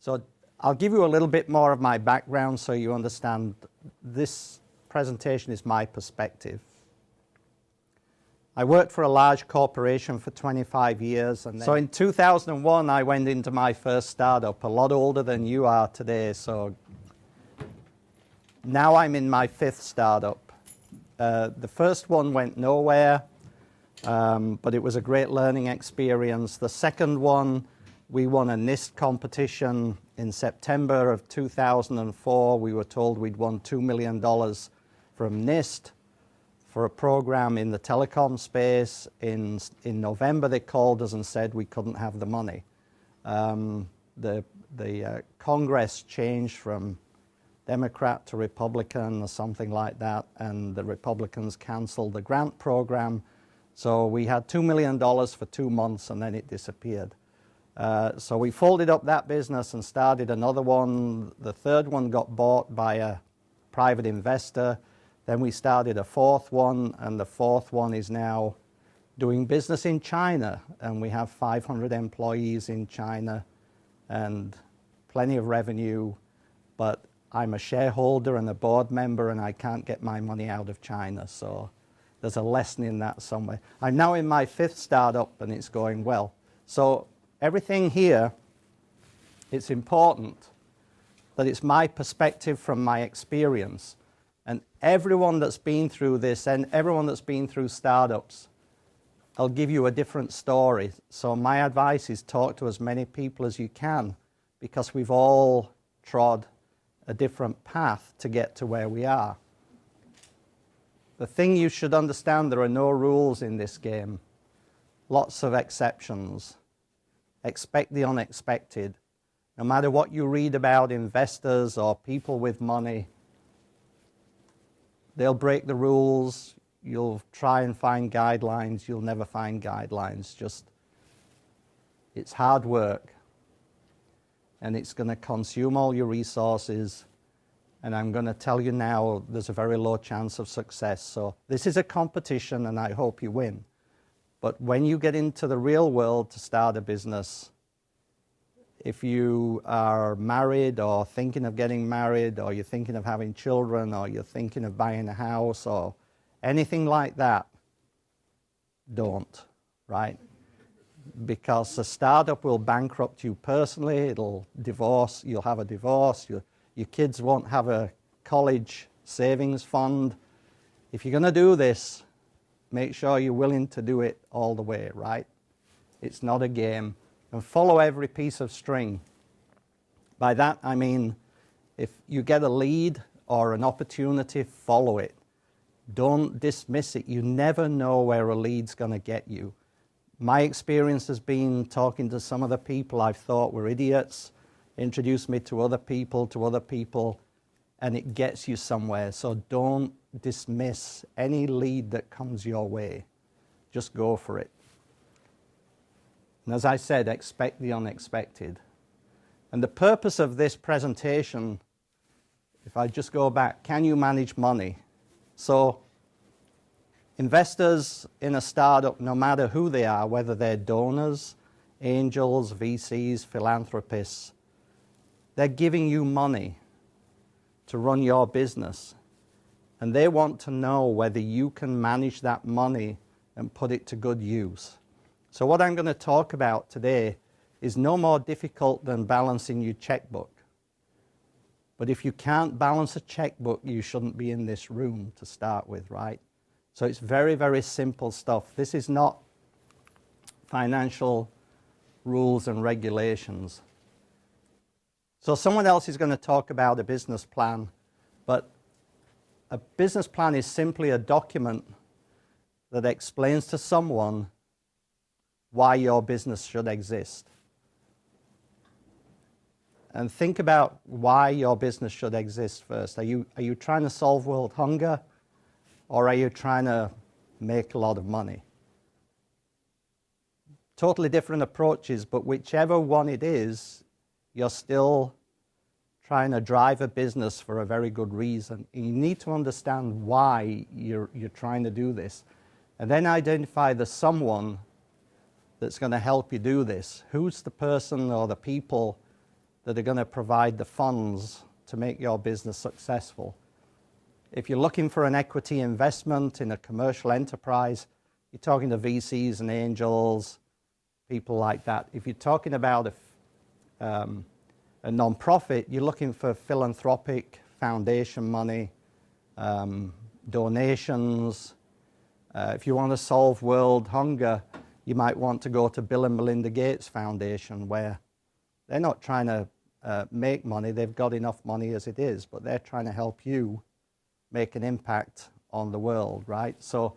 So I'll give you a little bit more of my background so you understand this presentation is my perspective. I worked for a large corporation for 25 years. And so in 2001, I went into my first startup, a lot older than you are today. So now I'm in my fifth startup. The first one went nowhere, but it was a great learning experience. The second one, we won a NIST competition in September of 2004. We were told we'd won $2 million from NIST for a program in the telecom space. In November, they called us and said we couldn't have the money. The Congress changed from Democrat to Republican or something like that, and the Republicans canceled the grant program. So we had $2 million for 2 months, and then it disappeared. So we folded up that business and started another one. The third one got bought by a private investor. Then we started a fourth one, and the fourth one is now doing business in China. And we have 500 employees in China and plenty of revenue. But I'm a shareholder and a board member, and I can't get my money out of China. So there's a lesson in that somewhere. I'm now in my fifth startup, and it's going well. So everything here, it's important that it's my perspective from my experience. And everyone that's been through this and everyone that's been through startups, I'll give you a different story. So my advice is talk to as many people as you can, because we've all trod a different path to get to where we are. The thing you should understand, there are no rules in this game. Lots of exceptions. Expect the unexpected. No matter what you read about investors or people with money, they'll break the rules. You'll try and find guidelines. You'll never find guidelines. Just, it's hard work. And it's going to consume all your resources. And I'm going to tell you now, there's a very low chance of success. So this is a competition, and I hope you win. But when you get into the real world to start a business, if you are married or thinking of getting married, or you're thinking of having children, or you're thinking of buying a house or anything like that, don't, right? Because a startup will bankrupt you personally. It'll divorce, you'll have a divorce, your kids won't have a college savings fund. If you're going to do this, make sure you're willing to do it all the way, right? It's not a game. And follow every piece of string. By that I mean, if you get a lead or an opportunity, follow it. Don't dismiss it. You never know where a lead's going to get you. My experience has been talking to some of the people I've thought were idiots, introduce me to other people, and it gets you somewhere. So don't dismiss any lead that comes your way. Just go for it. And as I said, expect the unexpected. And the purpose of this presentation, if I just go back, can you manage money? So investors in a startup, no matter who they are, whether they're donors, angels, VCs, philanthropists, they're giving you money to run your business. And they want to know whether you can manage that money and put it to good use. So what I'm going to talk about today is no more difficult than balancing your checkbook. But if you can't balance a checkbook, you shouldn't be in this room to start with, right? So it's very, very simple stuff. This is not financial rules and regulations. So someone else is going to talk about a business plan, but a business plan is simply a document that explains to someone why your business should exist. And think about why your business should exist first. Are you trying to solve world hunger, or are you trying to make a lot of money? Totally different approaches, but whichever one it is, you're still trying to drive a business for a very good reason. You need to understand why you're trying to do this, and then identify the someone that's going to help you do this. Who's the person or the people that are going to provide the funds to make your business successful. If you're looking for an equity investment in a commercial enterprise, you're talking to VCs and angels, people like that. If you're talking about a non-profit, you're looking for philanthropic foundation money, donations. If you want to solve world hunger, you might want to go to Bill and Melinda Gates Foundation, where they're not trying to make money. They've got enough money as it is, but they're trying to help you make an impact on the world, right? So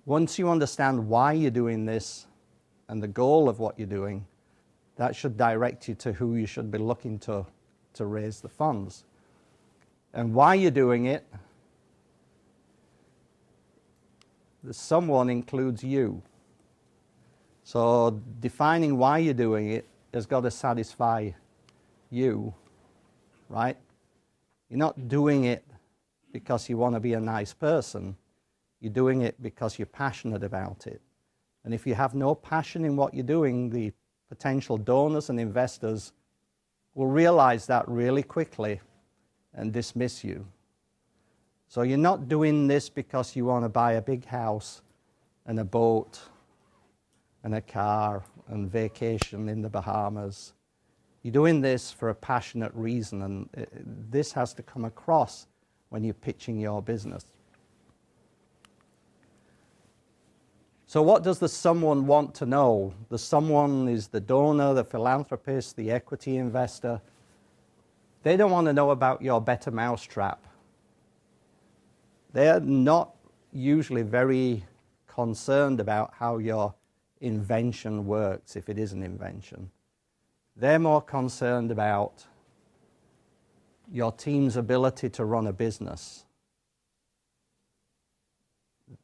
once you understand why you're doing this and the goal of what you're doing, that should direct you to who you should be looking to raise the funds. And why you're doing it, the someone includes you. So defining why you're doing it has got to satisfy you, right? You're not doing it because you want to be a nice person. You're doing it because you're passionate about it. And if you have no passion in what you're doing, the potential donors and investors will realize that really quickly and dismiss you. So you're not doing this because you want to buy a big house and a boat and a car and vacation in the Bahamas. You're doing this for a passionate reason, and this has to come across when you're pitching your business. So what does the someone want to know? The someone is the donor, the philanthropist, the equity investor. They don't want to know about your better mousetrap. They're not usually very concerned about how your invention works, if it is an invention. They're more concerned about your team's ability to run a business.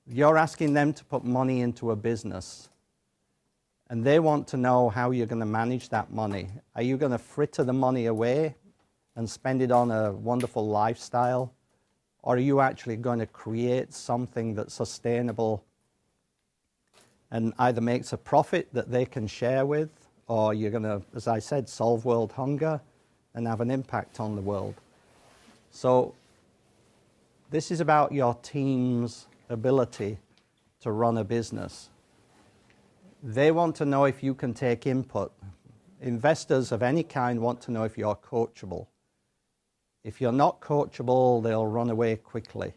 You're asking them to put money into a business, and they want to know how you're going to manage that money. Are you going to fritter the money away and spend it on a wonderful lifestyle? Or are you actually going to create something that's sustainable and either makes a profit that they can share with, or you're going to, as I said, solve world hunger and have an impact on the world? So this is about your team's ability to run a business. They want to know if you can take input. Investors of any kind want to know if you're coachable. If you're not coachable, they'll run away quickly.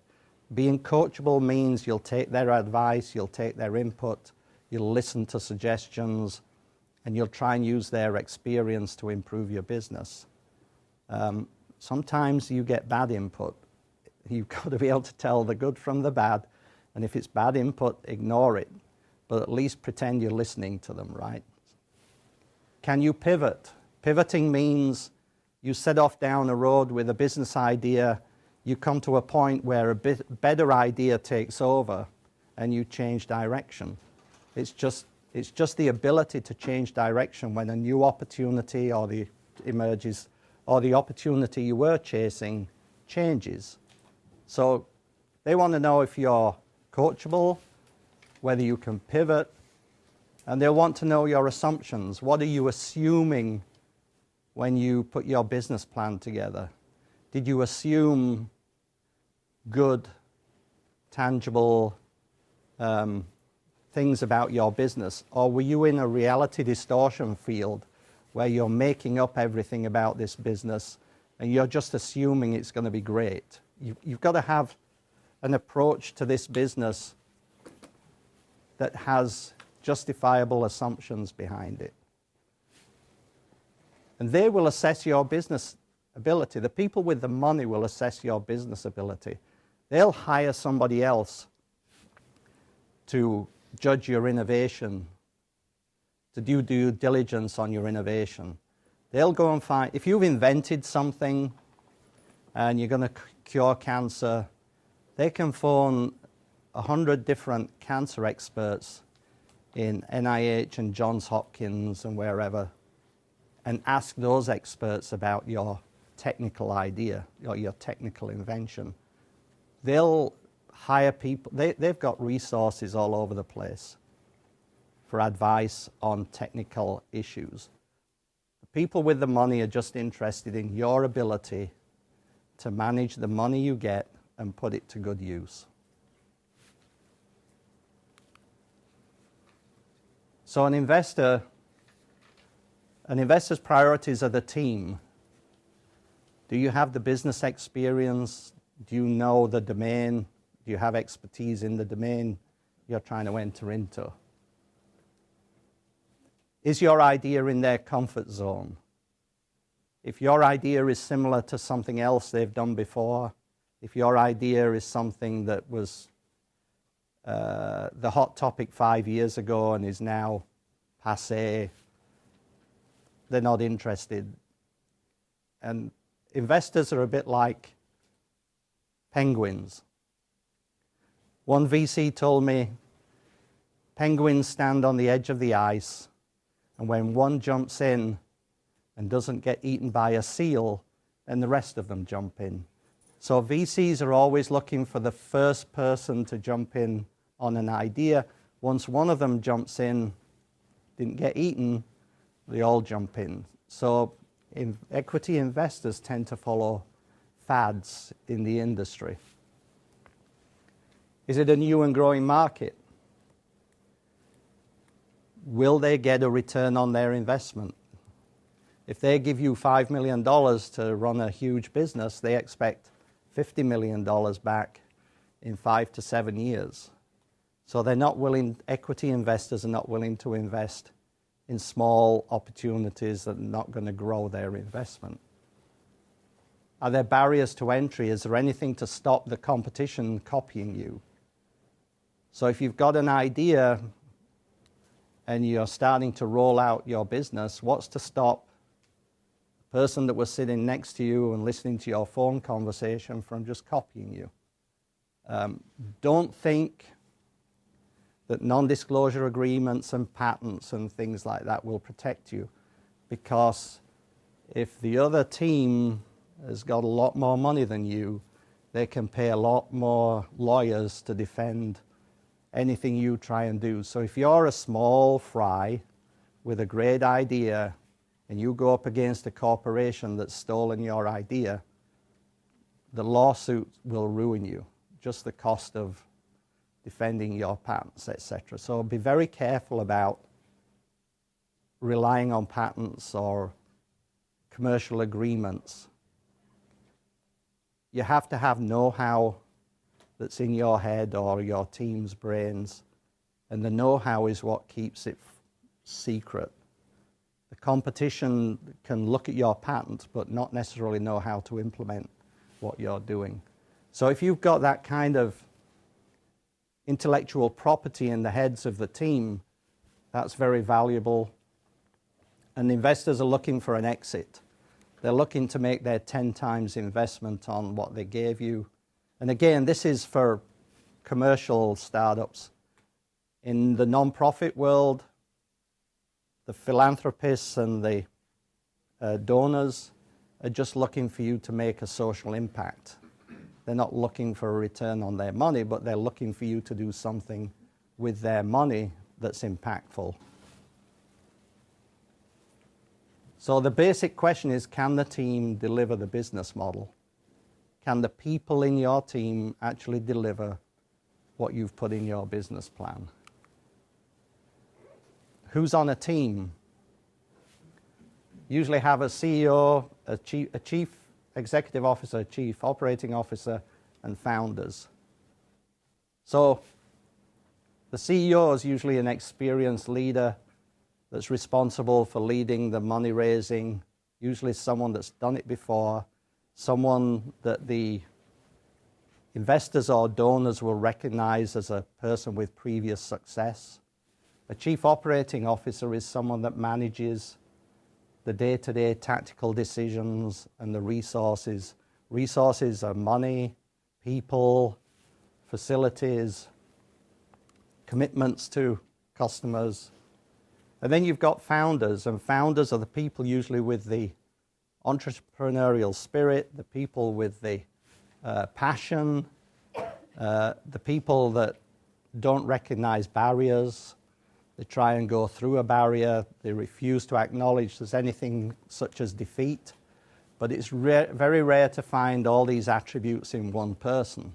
Being coachable means you'll take their advice, you'll take their input, you'll listen to suggestions, and you'll try and use their experience to improve your business. Sometimes you get bad input. You've got to be able to tell the good from the bad, and if it's bad input, ignore it, but at least pretend you're listening to them, right? Can you pivot? Pivoting means you set off down a road with a business idea, you come to a point where a better idea takes over, and you change direction. It's just the ability to change direction when a new opportunity emerges, or the opportunity you were chasing changes. So they want to know if you're coachable, whether you can pivot, and they'll want to know your assumptions. What are you assuming when you put your business plan together? Did you assume good, tangible things about your business? Or were you in a reality distortion field where you're making up everything about this business and you're just assuming it's going to be great? You've got to have an approach to this business that has justifiable assumptions behind it. And they will assess your business ability. The people with the money will assess your business ability. They'll hire somebody else to judge your innovation, to do due diligence on your innovation. They'll go and find, if you've invented something and you're going to cure cancer, they can phone 100 different cancer experts in NIH and Johns Hopkins and wherever, and ask those experts about your technical idea or your technical invention. They'll hire people, they've got resources all over the place for advice on technical issues. The People with the money are just interested in your ability to manage the money you get and put it to good use. So an investor's priorities are the team. Do you have the business experience? Do you know the domain? Do you have expertise in the domain you're trying to enter into? Is your idea in their comfort zone? If your idea is similar to something else they've done before, if your idea is something that was the hot topic 5 years ago and is now passé, they're not interested. And investors are a bit like penguins. One VC told me, penguins stand on the edge of the ice, and when one jumps in and doesn't get eaten by a seal, then the rest of them jump in. So VCs are always looking for the first person to jump in on an idea. Once one of them jumps in, didn't get eaten, they all jump in. So equity investors tend to follow fads in the industry. Is it a new and growing market? Will they get a return on their investment? If they give you $5 million to run a huge business, they expect $50 million back in 5 to 7 years. So they're not willing, equity investors are not willing to invest in small opportunities that are not going to grow their investment. Are there barriers to entry? Is there anything to stop the competition copying you? So if you've got an idea and you're starting to roll out your business, what's to stop the person that was sitting next to you and listening to your phone conversation from just copying you? Don't think that non-disclosure agreements and patents and things like that will protect you, because if the other team has got a lot more money than you, they can pay a lot more lawyers to defend anything you try and do. So if you're a small fry with a great idea and you go up against a corporation that's stolen your idea, the lawsuit will ruin you, just the cost of defending your patents, etc. So be very careful about relying on patents or commercial agreements. You have to have know-how that's in your head or your team's brains, and the know-how is what keeps it secret. The competition can look at your patent but not necessarily know how to implement what you're doing. So if you've got that kind of intellectual property in the heads of the team, that's very valuable. And investors are looking for an exit. They're looking to make their 10 times investment on what they gave you. And again, this is for commercial startups. In the non-profit world, the philanthropists and the donors are just looking for you to make a social impact. They're not looking for a return on their money, but they're looking for you to do something with their money that's impactful. So the basic question is, can the team deliver the business model? Can the people in your team actually deliver what you've put in your business plan? Who's on a team? Usually have a CEO, a chief executive officer, chief operating officer, and founders. So the CEO is usually an experienced leader that's responsible for leading the money raising, usually someone that's done it before, someone that the investors or donors will recognize as a person with previous success. A chief operating officer is someone that manages the day-to-day tactical decisions and the resources. Resources are money, people, facilities, commitments to customers. And then you've got founders, and founders are the people usually with the entrepreneurial spirit, the people with the passion, the people that don't recognize barriers, They try and go through a barrier. They refuse to acknowledge there's anything such as defeat. But it's very rare to find all these attributes in one person.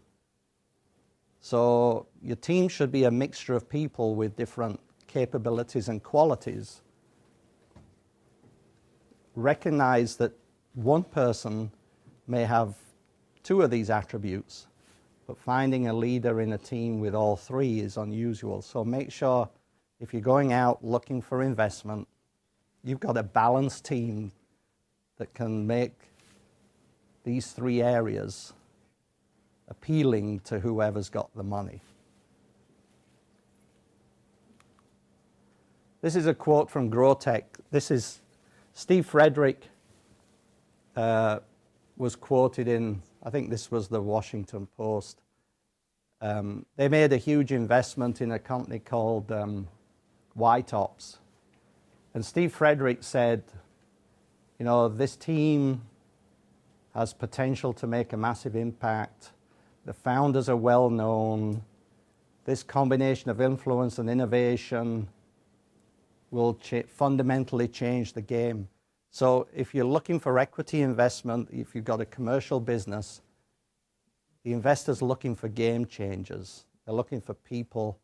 So your team should be a mixture of people with different capabilities and qualities. Recognize that one person may have two of these attributes, but finding a leader in a team with all three is unusual. So make sure if you're going out looking for investment, you've got a balanced team that can make these three areas appealing to whoever's got the money. This is a quote from Growtech. This is Steve Frederick was quoted in, I think this was the Washington Post. They made a huge investment in a company called White Ops. And Steve Frederick said, you know, this team has potential to make a massive impact. The founders are well known. This combination of influence and innovation will fundamentally change the game. So if you're looking for equity investment, if you've got a commercial business, the investor's looking for game changers. They're looking for people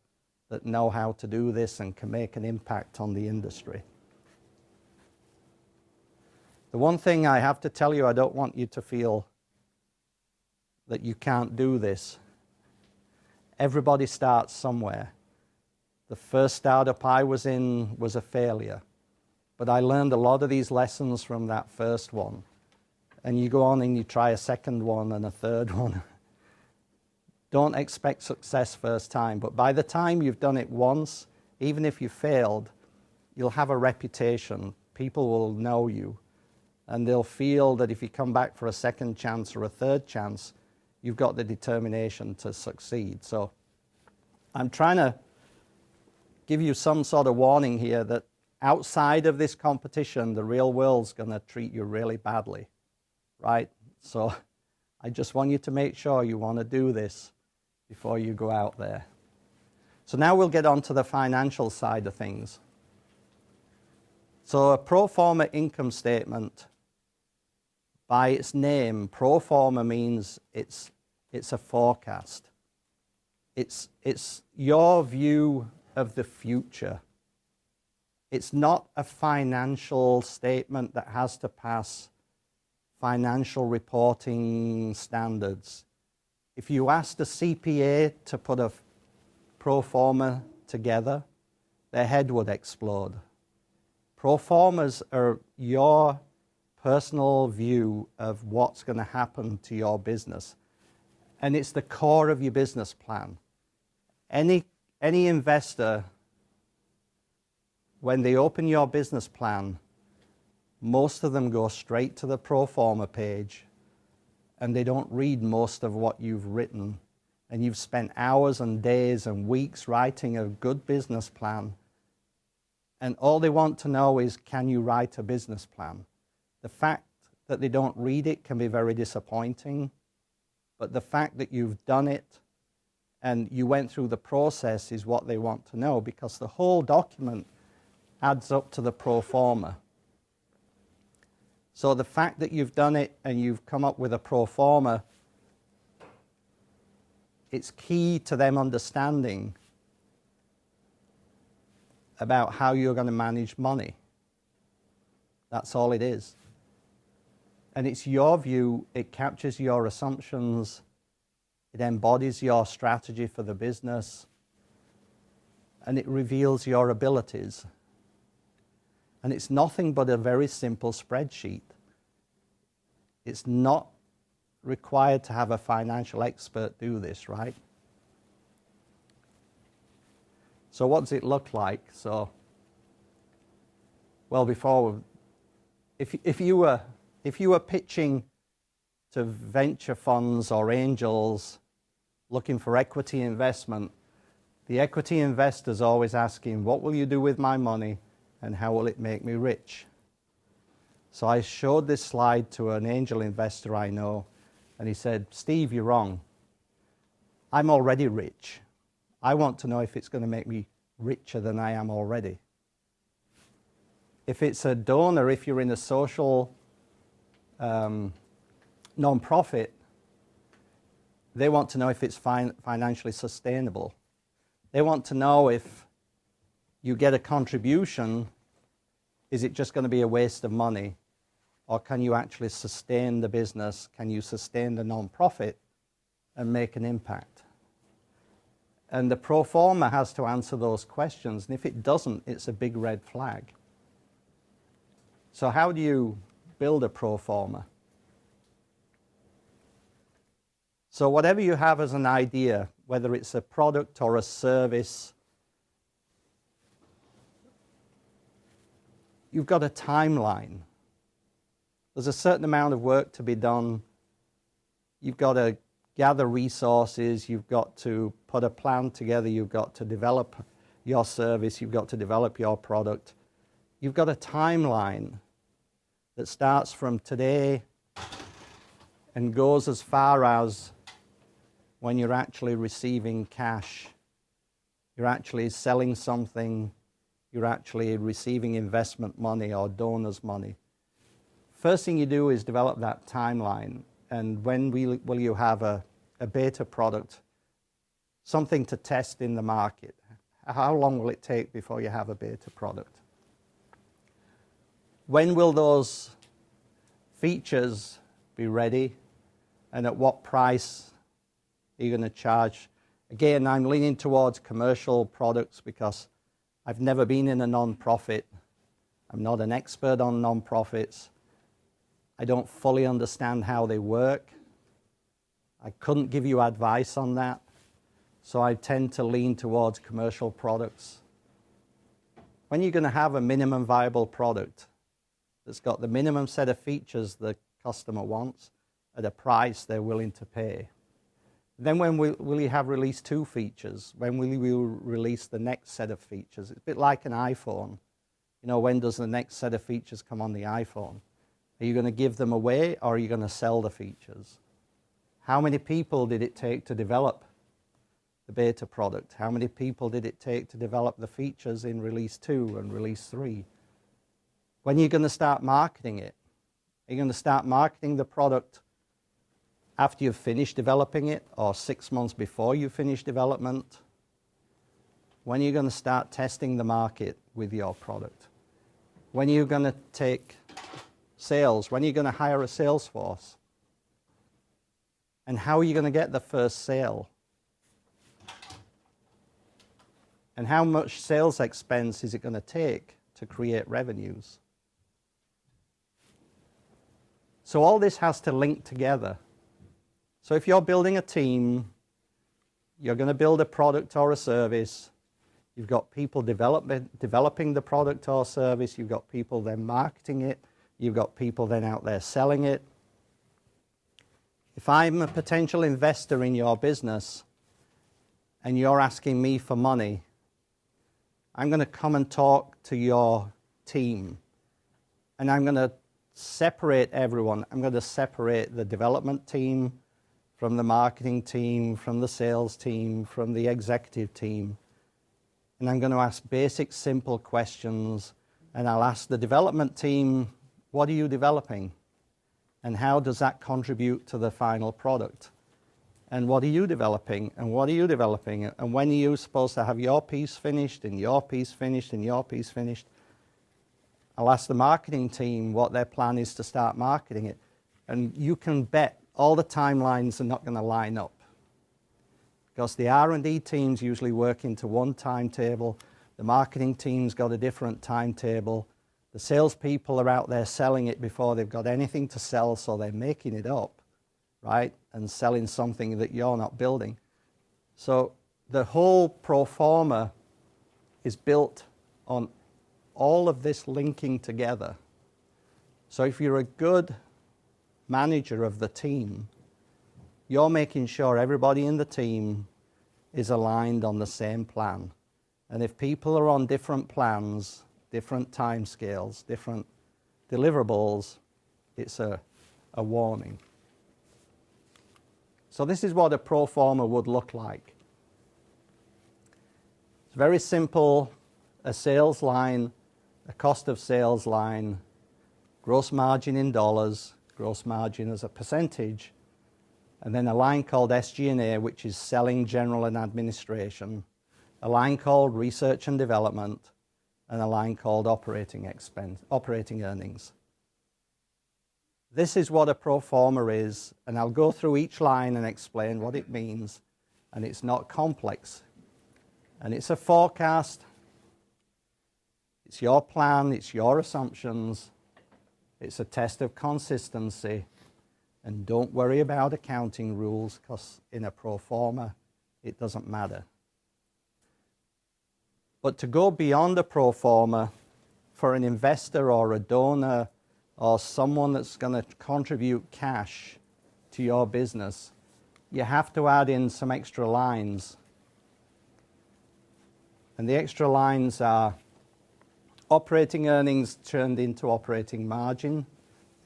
that know how to do this and can make an impact on the industry. The one thing I have to tell you, I don't want you to feel that you can't do this. Everybody starts somewhere. The first startup I was in was a failure, but I learned a lot of these lessons from that first one. And you go on and you try a second one and a third one. Don't expect success first time, but by the time you've done it once, even if you failed, you'll have a reputation. People will know you, and they'll feel that if you come back for a second chance or a third chance, you've got the determination to succeed. So I'm trying to give you some sort of warning here that outside of this competition, the real world's going to treat you really badly, right? So I just want you to make sure you want to do this before you go out there. So now we'll get on to the financial side of things. So a pro forma income statement, by its name, pro forma means it's a forecast. It's your view of the future. It's not a financial statement that has to pass financial reporting standards. If you asked a CPA to put a pro forma together, their head would explode. Pro formas are your personal view of what's going to happen to your business. And it's the core of your business plan. Any investor, when they open your business plan, most of them go straight to the pro forma page and they don't read most of what you've written. And you've spent hours and days and weeks writing a good business plan. And all they want to know is, can you write a business plan? The fact that they don't read it can be very disappointing. But the fact that you've done it and you went through the process is what they want to know, because the whole document adds up to the pro forma. So the fact that you've done it and you've come up with a pro forma, it's key to them understanding about how you're going to manage money. That's all it is. And it's your view, it captures your assumptions, it embodies your strategy for the business, and it reveals your abilities. And it's nothing but a very simple spreadsheet. It's not required to have a financial expert do this, right? So what does it look like? So, well, before, if you were pitching to venture funds or angels looking for equity investment, the equity investor's always asking, what will you do with my money and how will it make me rich? So I showed this slide to an angel investor I know, and he said, Steve, you're wrong. I'm already rich. I want to know if it's going to make me richer than I am already. If it's a donor, if you're in a social non-profit, they want to know if it's financially sustainable. They want to know if you get a contribution, is it just going to be a waste of money? Or can you actually sustain the business? Can you sustain the non-profit and make an impact? And the pro forma has to answer those questions. And if it doesn't, it's a big red flag. So how do you build a pro forma? So whatever you have as an idea, whether it's a product or a service, you've got a timeline. There's a certain amount of work to be done. You've got to gather resources. You've got to put a plan together. You've got to develop your service. You've got to develop your product. You've got a timeline that starts from today and goes as far as when you're actually receiving cash. You're actually selling something. You're actually receiving investment money or donors' money. First thing you do is develop that timeline. And when will you have a beta product, something to test in the market? How long will it take before you have a beta product? When will those features be ready? And at what price are you going to charge? Again, I'm leaning towards commercial products because I've never been in a non-profit. I'm not an expert on non-profits. I don't fully understand how they work. I couldn't give you advice on that. So I tend to lean towards commercial products. When you're going to have a minimum viable product that's got the minimum set of features the customer wants at a price they're willing to pay. Then when will you have released 2 features? When will you release the next set of features? It's a bit like an iPhone. You know, when does the next set of features come on the iPhone? Are you going to give them away or are you going to sell the features? How many people did it take to develop the beta product? How many people did it take to develop the features in release 2 and release 3? When are you going to start marketing it? Are you going to start marketing the product after you've finished developing it or 6 months before you finish development? When are you going to start testing the market with your product? When are you going to take sales? When are you going to hire a sales force? And how are you going to get the first sale? And how much sales expense is it going to take to create revenues? So all this has to link together. So if you're building a team, you're going to build a product or a service, you've got people developing the product or service, you've got people then marketing it, you've got people then out there selling it. If I'm a potential investor in your business and you're asking me for money, I'm going to come and talk to your team and I'm going to separate everyone. I'm going to separate the development team from the marketing team, from the sales team, from the executive team. And I'm going to ask basic, simple questions. And I'll ask the development team, what are you developing? And how does that contribute to the final product? And what are you developing? And what are you developing? And when are you supposed to have your piece finished, and your piece finished, and your piece finished? I'll ask the marketing team what their plan is to start marketing it. And you can bet all the timelines are not going to line up. Because the R&D teams usually work into one timetable. The marketing team's got a different timetable. The salespeople are out there selling it before they've got anything to sell, so they're making it up, right? And selling something that you're not building. So the whole pro forma is built on all of this linking together. So if you're a good manager of the team, you're making sure everybody in the team is aligned on the same plan. And if people are on different plans, different timescales, different deliverables, it's a warning. So this is what a pro forma would look like. very simple, a sales line, a cost of sales line, gross margin in dollars, gross margin as a percentage, and then a line called SG&A, which is selling, general, and administration, a line called research and development, and a line called operating earnings. This is what a pro forma is, and I'll go through each line and explain what it means, and it's not complex. And it's a forecast, it's your plan, it's your assumptions, it's a test of consistency, and don't worry about accounting rules, because in a pro forma, it doesn't matter. But to go beyond a pro forma, for an investor or a donor or someone that's going to contribute cash to your business, you have to add in some extra lines. And the extra lines are operating earnings turned into operating margin.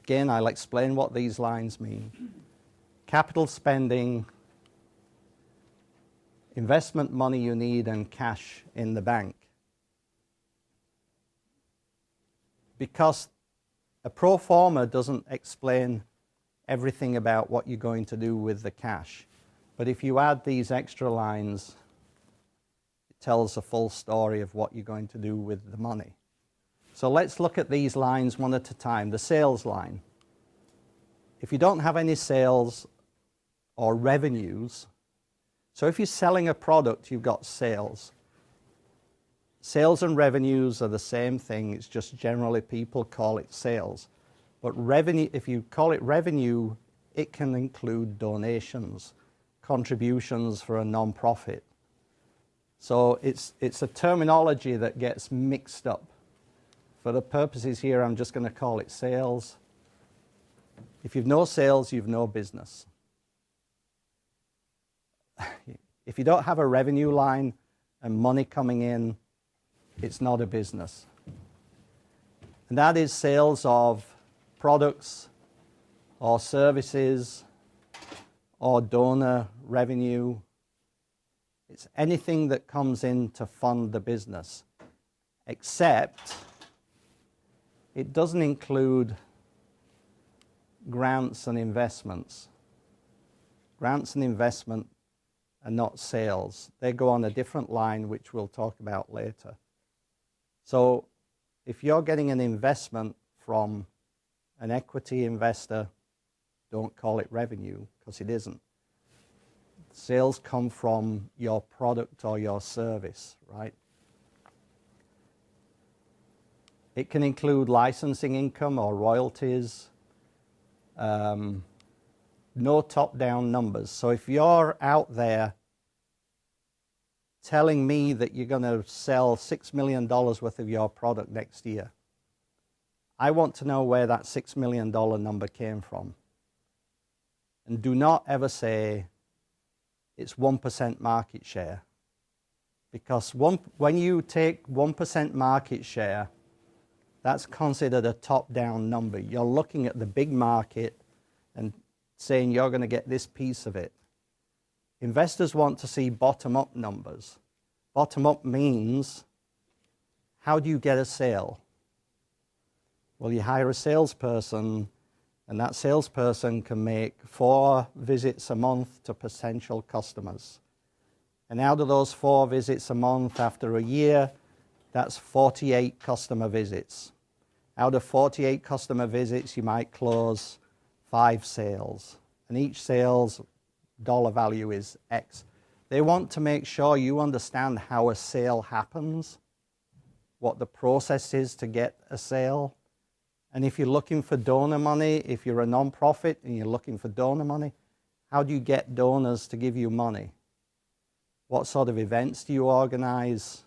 Again, I'll explain what these lines mean. Capital spending, investment money you need, and cash in the bank. Because a pro forma doesn't explain everything about what you're going to do with the cash. But if you add these extra lines, it tells the full story of what you're going to do with the money. So let's look at these lines one at a time. The sales line. If you don't have any sales or revenues, so if you're selling a product, you've got sales. Sales and revenues are the same thing. It's just generally people call it sales. But revenue, if you call it revenue, it can include donations, contributions for a non-profit. So it's a terminology that gets mixed up. For the purposes here, I'm just going to call it sales. If you've no sales, you've no business. If you don't have a revenue line and money coming in, it's not a business. And that is sales of products or services or donor revenue. It's anything that comes in to fund the business, except it doesn't include grants and investments. Grants and investment are not sales. They go on a different line, which we'll talk about later. So if you're getting an investment from an equity investor, don't call it revenue, because it isn't. Sales come from your product or your service, right? It can include licensing income or royalties. No top-down numbers. So if you're out there telling me that you're going to sell $6 million worth of your product next year, I want to know where that $6 million number came from. And do not ever say it's 1% market share. Because when you take 1% market share, that's considered a top-down number. You're looking at the big market and saying you're going to get this piece of it. Investors want to see bottom-up numbers. Bottom-up means, how do you get a sale? Well, you hire a salesperson, and that salesperson can make 4 visits a month to potential customers. And out of those 4 visits a month after a year, that's 48 customer visits. Out of 48 customer visits, you might close 5 sales. And each sales dollar value is X. They want to make sure you understand how a sale happens, what the process is to get a sale. And if you're looking for donor money, if you're a non-profit and you're looking for donor money, how do you get donors to give you money? What sort of events do you organize?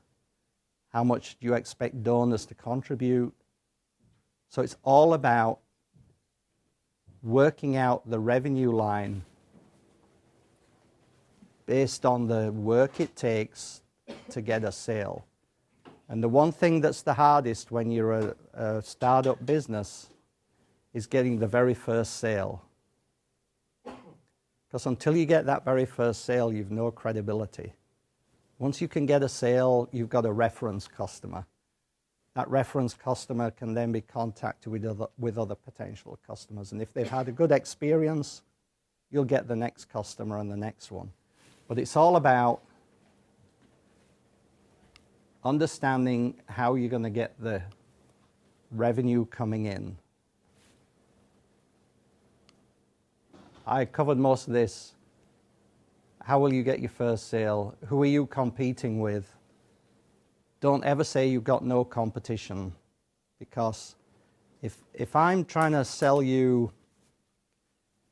How much do you expect donors to contribute? So it's all about working out the revenue line based on the work it takes to get a sale. And the one thing that's the hardest when you're a startup business is getting the very first sale. Because until you get that very first sale, you've no credibility. Once you can get a sale, you've got a reference customer. That reference customer can then be contacted with other potential customers. And if they've had a good experience, you'll get the next customer and the next one. But it's all about understanding how you're going to get the revenue coming in. I covered most of this. How will you get your first sale? Who are you competing with? Don't ever say you've got no competition, because if I'm trying to sell you,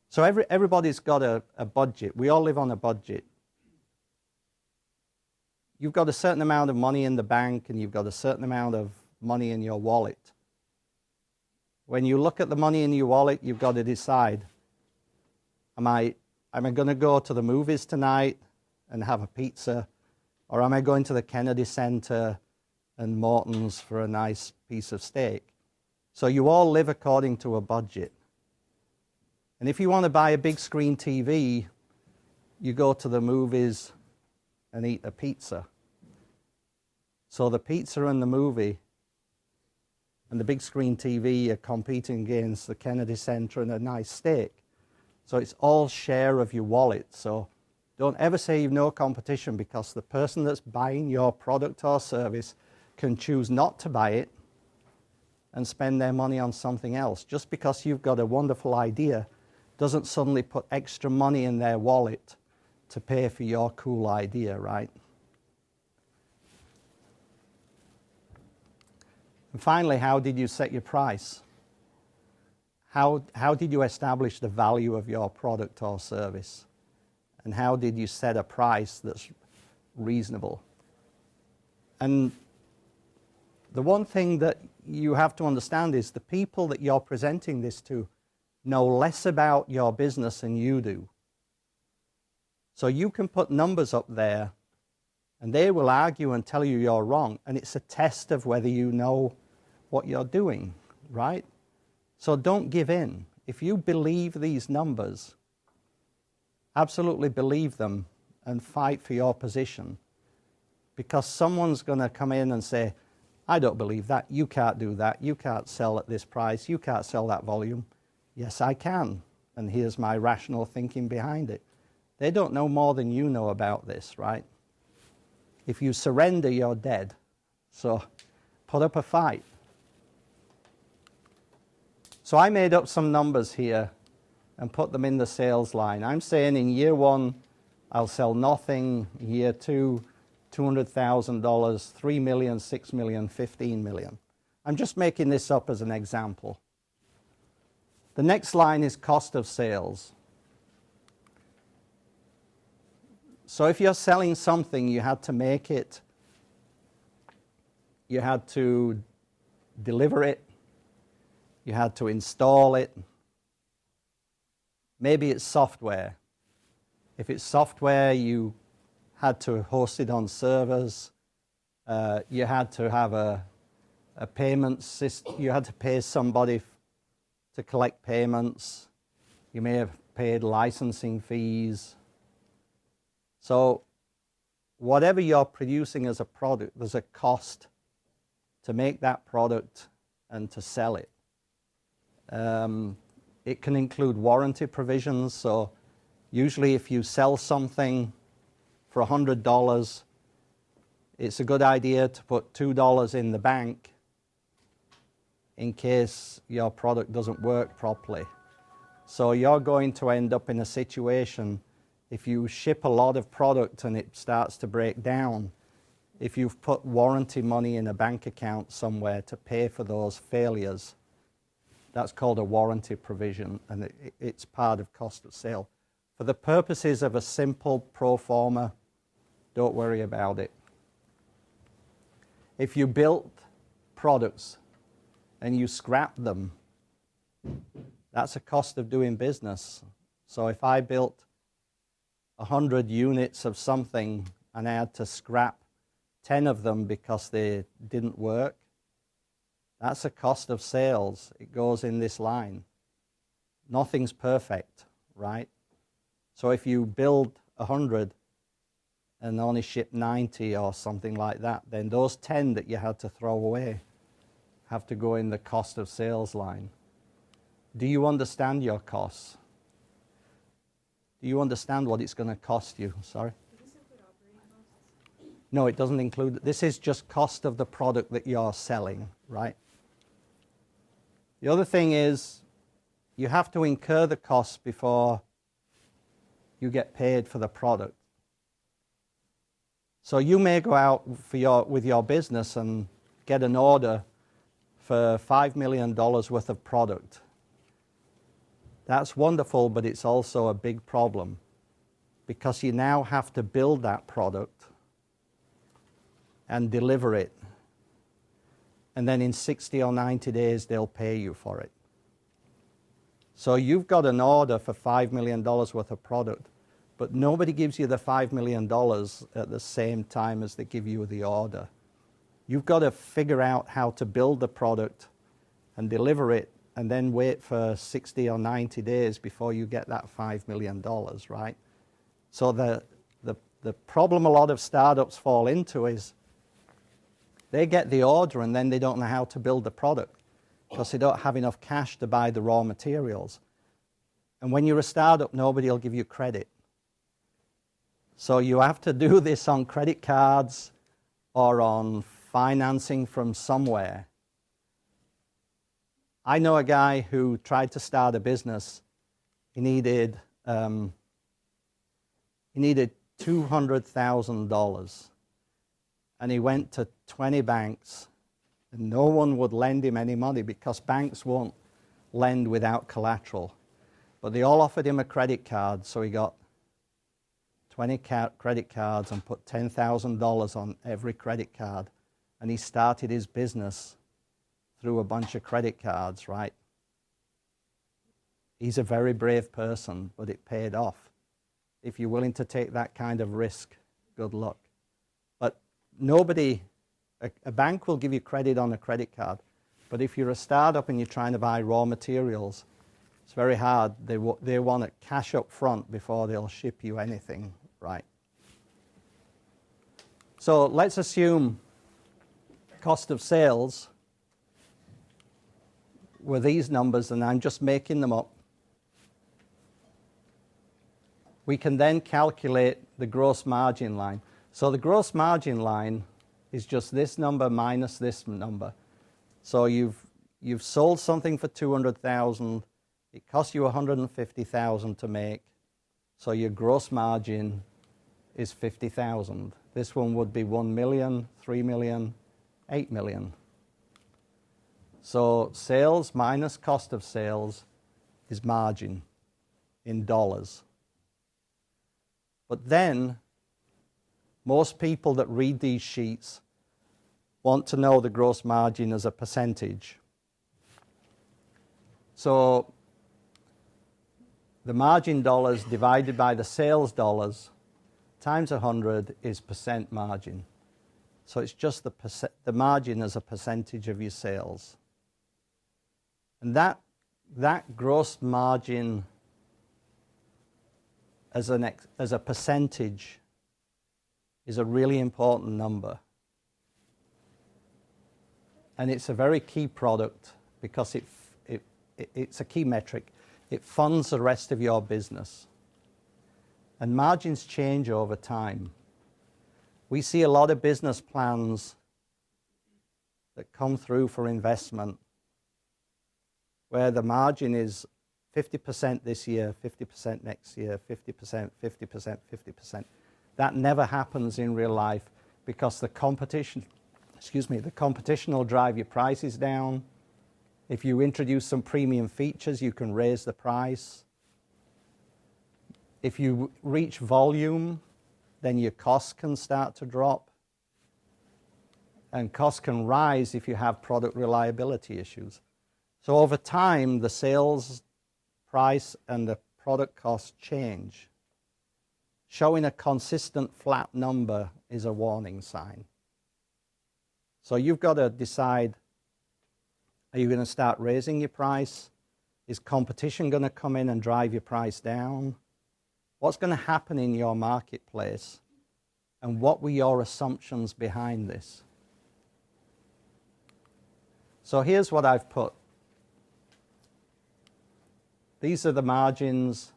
so everybody's got a budget. We all live on a budget. You've got a certain amount of money in the bank and you've got a certain amount of money in your wallet. When you look at the money in your wallet, you've got to decide, am I going to go to the movies tonight and have a pizza? Or am I going to the Kennedy Center and Morton's for a nice piece of steak? So you all live according to a budget. And if you want to buy a big screen TV, you go to the movies and eat a pizza. So the pizza and the movie and the big screen TV are competing against the Kennedy Center and a nice steak. So it's all share of your wallet. So don't ever say you've no competition, because the person that's buying your product or service can choose not to buy it and spend their money on something else. Just because you've got a wonderful idea doesn't suddenly put extra money in their wallet to pay for your cool idea, right? And finally, how did you set your price? How did you establish the value of your product or service? And how did you set a price that's reasonable? And the one thing that you have to understand is the people that you're presenting this to know less about your business than you do. So you can put numbers up there and they will argue and tell you you're wrong, and it's a test of whether you know what you're doing, right? So don't give in. If you believe these numbers, absolutely believe them and fight for your position, because someone's going to come in and say, I don't believe that, you can't do that, you can't sell at this price, you can't sell that volume. Yes, I can, and here's my rational thinking behind it. They don't know more than you know about this, right? If you surrender, you're dead. So put up a fight. So I made up some numbers here and put them in the sales line. I'm saying in year 1, I'll sell nothing. Year 2, $200,000, 3 million, 6 million, 15 million. I'm just making this up as an example. The next line is cost of sales. So if you're selling something, you had to make it, you had to deliver it, you had to install it. Maybe it's software. If it's software, you had to host it on servers. You had to have a payment system. You had to pay somebody to collect payments. You may have paid licensing fees. So whatever you're producing as a product, there's a cost to make that product and to sell it. It can include warranty provisions. So usually if you sell something for $100, it's a good idea to put $2 in the bank in case your product doesn't work properly. So you're going to end up in a situation, if you ship a lot of product and it starts to break down, if you've put warranty money in a bank account somewhere to pay for those failures, that's called a warranty provision, and it's part of cost of sale. For the purposes of a simple pro forma, don't worry about it. If you built products and you scrap them, that's a cost of doing business. So if I built 100 units of something and I had to scrap 10 of them because they didn't work, that's a cost of sales. It goes in this line. Nothing's perfect, right? So if you build 100 and only ship 90 or something like that, then those 10 that you had to throw away have to go in the cost of sales line. Do you understand your costs? Do you understand what it's going to cost you? Sorry? Does this include operating costs? No, it doesn't include. This is just cost of the product that you're selling, right? The other thing is you have to incur the costs before you get paid for the product. So you may go out with your business and get an order for $5 million worth of product. That's wonderful, but it's also a big problem because you now have to build that product and deliver it. And then in 60 or 90 days, they'll pay you for it. So you've got an order for $5 million worth of product, but nobody gives you the $5 million at the same time as they give you the order. You've got to figure out how to build the product and deliver it and then wait for 60 or 90 days before you get that $5 million, right? So the problem a lot of startups fall into is they get the order and then they don't know how to build the product because they don't have enough cash to buy the raw materials. And when you're a startup, nobody will give you credit. So you have to do this on credit cards or on financing from somewhere. I know a guy who tried to start a business. He needed $200,000. And he went to 20 banks, and no one would lend him any money because banks won't lend without collateral. But they all offered him a credit card, so he got 20 credit cards and put $10,000 on every credit card. And he started his business through a bunch of credit cards, right? He's a very brave person, but it paid off. If you're willing to take that kind of risk, good luck. But nobody, a bank will give you credit on a credit card. But if you're a startup and you're trying to buy raw materials, it's very hard. They want it cash up front before they'll ship you anything, right? So let's assume cost of sales were these numbers, and I'm just making them up. We can then calculate the gross margin line. So the gross margin line is just this number minus this number. So you've sold something for $200,000. It costs you $150,000 to make. So your gross margin is $50,000. This one would be $1 million, $3 million, $8 million. So sales minus cost of sales is margin in dollars. But then most people that read these sheets want to know the gross margin as a percentage. So the margin dollars divided by the sales dollars times 100 is percent margin. So it's just the margin as a percentage of your sales. And that gross margin as a percentage is a really important number. And it's a very key product because it's a key metric. It funds the rest of your business. And margins change over time. We see a lot of business plans that come through for investment where the margin is 50% this year, 50% next year, 50%, 50%, 50%. That never happens in real life because the competition will drive your prices down. If you introduce some premium features, you can raise the price. If you reach volume, then your costs can start to drop. And costs can rise if you have product reliability issues. So over time, the sales price and the product cost change. Showing a consistent flat number is a warning sign. So you've got to decide, are you going to start raising your price? Is competition going to come in and drive your price down? What's going to happen in your marketplace And what were your assumptions behind this? So here's what I've put. These are the margins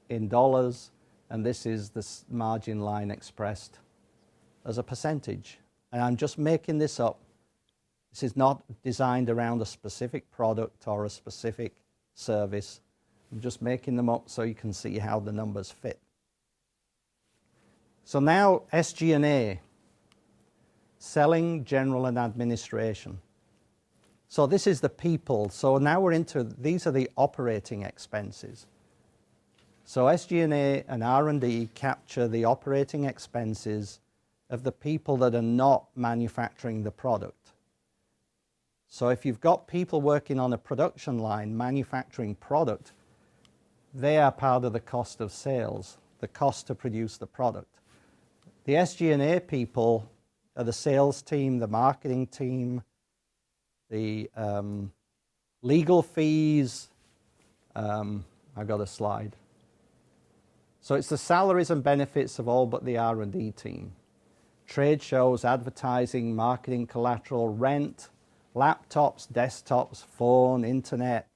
in dollars, and this is the margin line expressed as a percentage. And I'm just making this up. This is not designed around a specific product or a specific service. I'm just making them up so you can see how the numbers fit. So now SG&A, selling, general, and administration. So this is the people. So now we're into, these are the operating expenses. So SG&A and R&D capture the operating expenses of the people that are not manufacturing the product. So if you've got people working on a production line manufacturing product, they are part of the cost of sales, the cost to produce the product. The SG&A people are the sales team, the marketing team, the legal fees. I got a slide. So it's the salaries and benefits of all but the R&D team. Trade shows, advertising, marketing collateral, rent, laptops, desktops, phone, internet,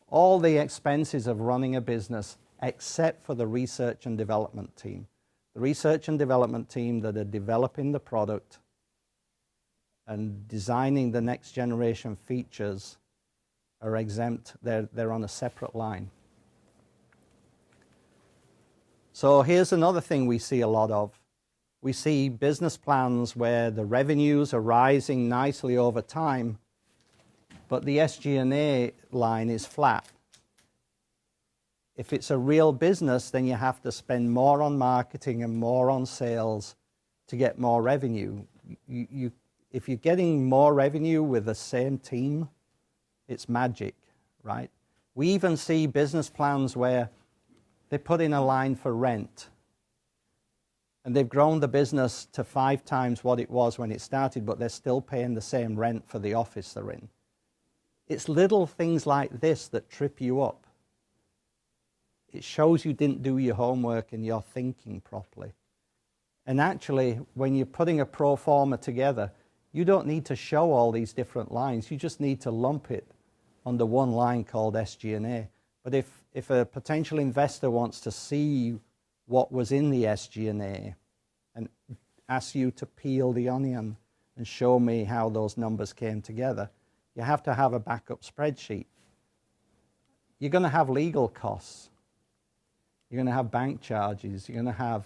all the expenses of running a business except for the research and development team. The research and development team that are developing the product and designing the next generation features are exempt. They're on a separate line. So here's another thing we see a lot of. We see business plans where the revenues are rising nicely over time, but the SG&A line is flat. If it's a real business, then you have to spend more on marketing and more on sales to get more revenue. If you're getting more revenue with the same team, it's magic, right? We even see business plans where they put in a line for rent, and they've grown the business to 5 times what it was when it started, but they're still paying the same rent for the office they're in. It's little things like this that trip you up. It shows you didn't do your homework and you're thinking properly. And actually, when you're putting a pro forma together, you don't need to show all these different lines. You just need to lump it under one line called SG&A. But if a potential investor wants to see what was in the SG&A and ask you to peel the onion and show me how those numbers came together, you have to have a backup spreadsheet. You're going to have legal costs. You're going to have bank charges. You're going to have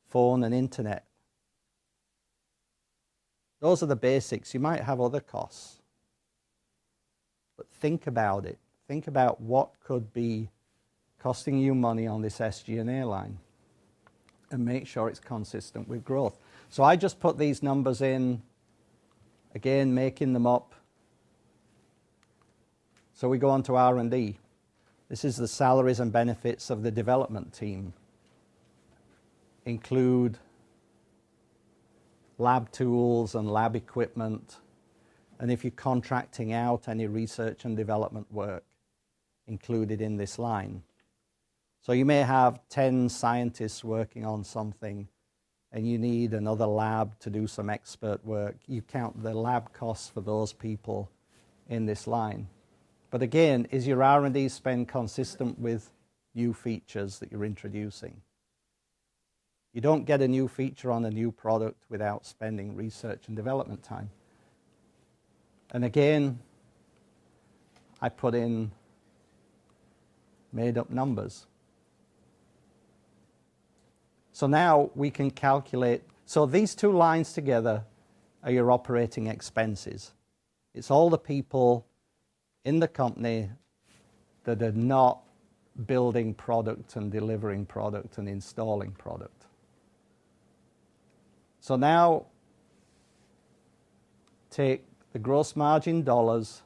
phone and internet. Those are the basics. You might have other costs. But think about it. Think about what could be costing you money on this SG&A line and make sure it's consistent with growth. So I just put these numbers in, again, making them up. So we go on to R&D. This is the salaries and benefits of the development team. Include lab tools and lab equipment. And if you're contracting out any research and development work included in this line. So you may have 10 scientists working on something and you need another lab to do some expert work. You count the lab costs for those people in this line. But again, is your R&D spend consistent with new features that you're introducing? You don't get a new feature on a new product without spending research and development time. And again, I put in made up numbers. So now we can calculate, so these two lines together are your operating expenses. It's all the people in the company that are not building product and delivering product and installing product. So now take the gross margin dollars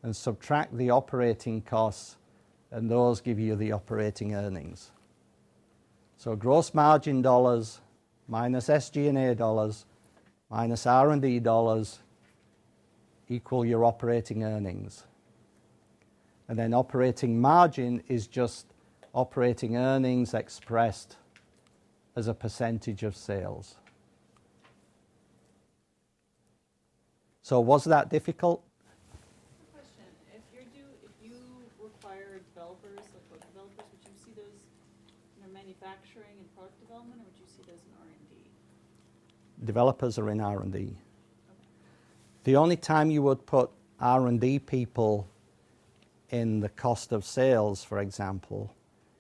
and subtract the operating costs, and those give you the operating earnings. So gross margin dollars minus SG&A dollars minus R&D dollars equal your operating earnings. And then operating margin is just operating earnings expressed as a percentage of sales. So was that difficult? Question, if you require developers, like web developers, would you see those in manufacturing and product development, or would you see those in R&D? Developers are in R&D. The only time you would put R&D people in the cost of sales, for example,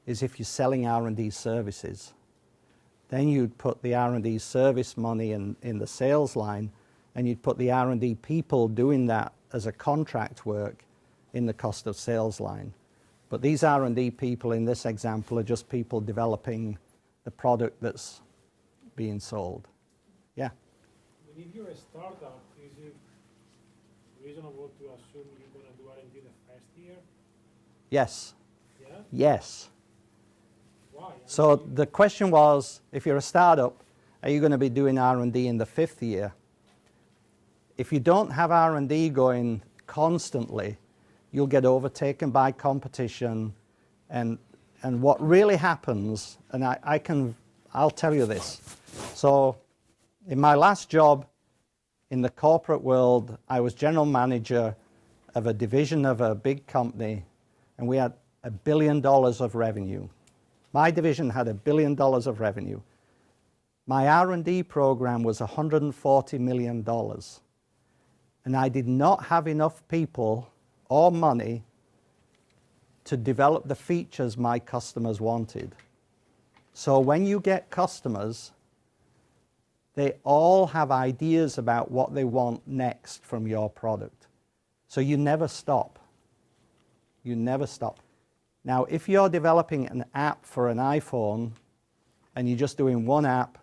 is if you're selling R&D services. Then you'd put the R&D service money in the sales line, and you'd put the R&D people doing that as a contract work in the cost of sales line. But these R&D people in this example are just people developing the product that's being sold. Yeah? When if you're a startup, is it reasonable to assume you're going to do R&D the first year? Yes. Yeah? Yes. Why? So the question was, if you're a startup, are you going to be doing R&D in the 5th year? If you don't have R&D going constantly, you'll get overtaken by competition. And what really happens, and I'll tell you this. So in my last job in the corporate world, I was general manager of a division of a big company, and we had $1 billion of revenue. My division had $1 billion of revenue. My R&D program was $140 million. And I did not have enough people or money to develop the features my customers wanted. So when you get customers, they all have ideas about what they want next from your product. So you never stop. You never stop. Now, if you're developing an app for an iPhone and you're just doing one app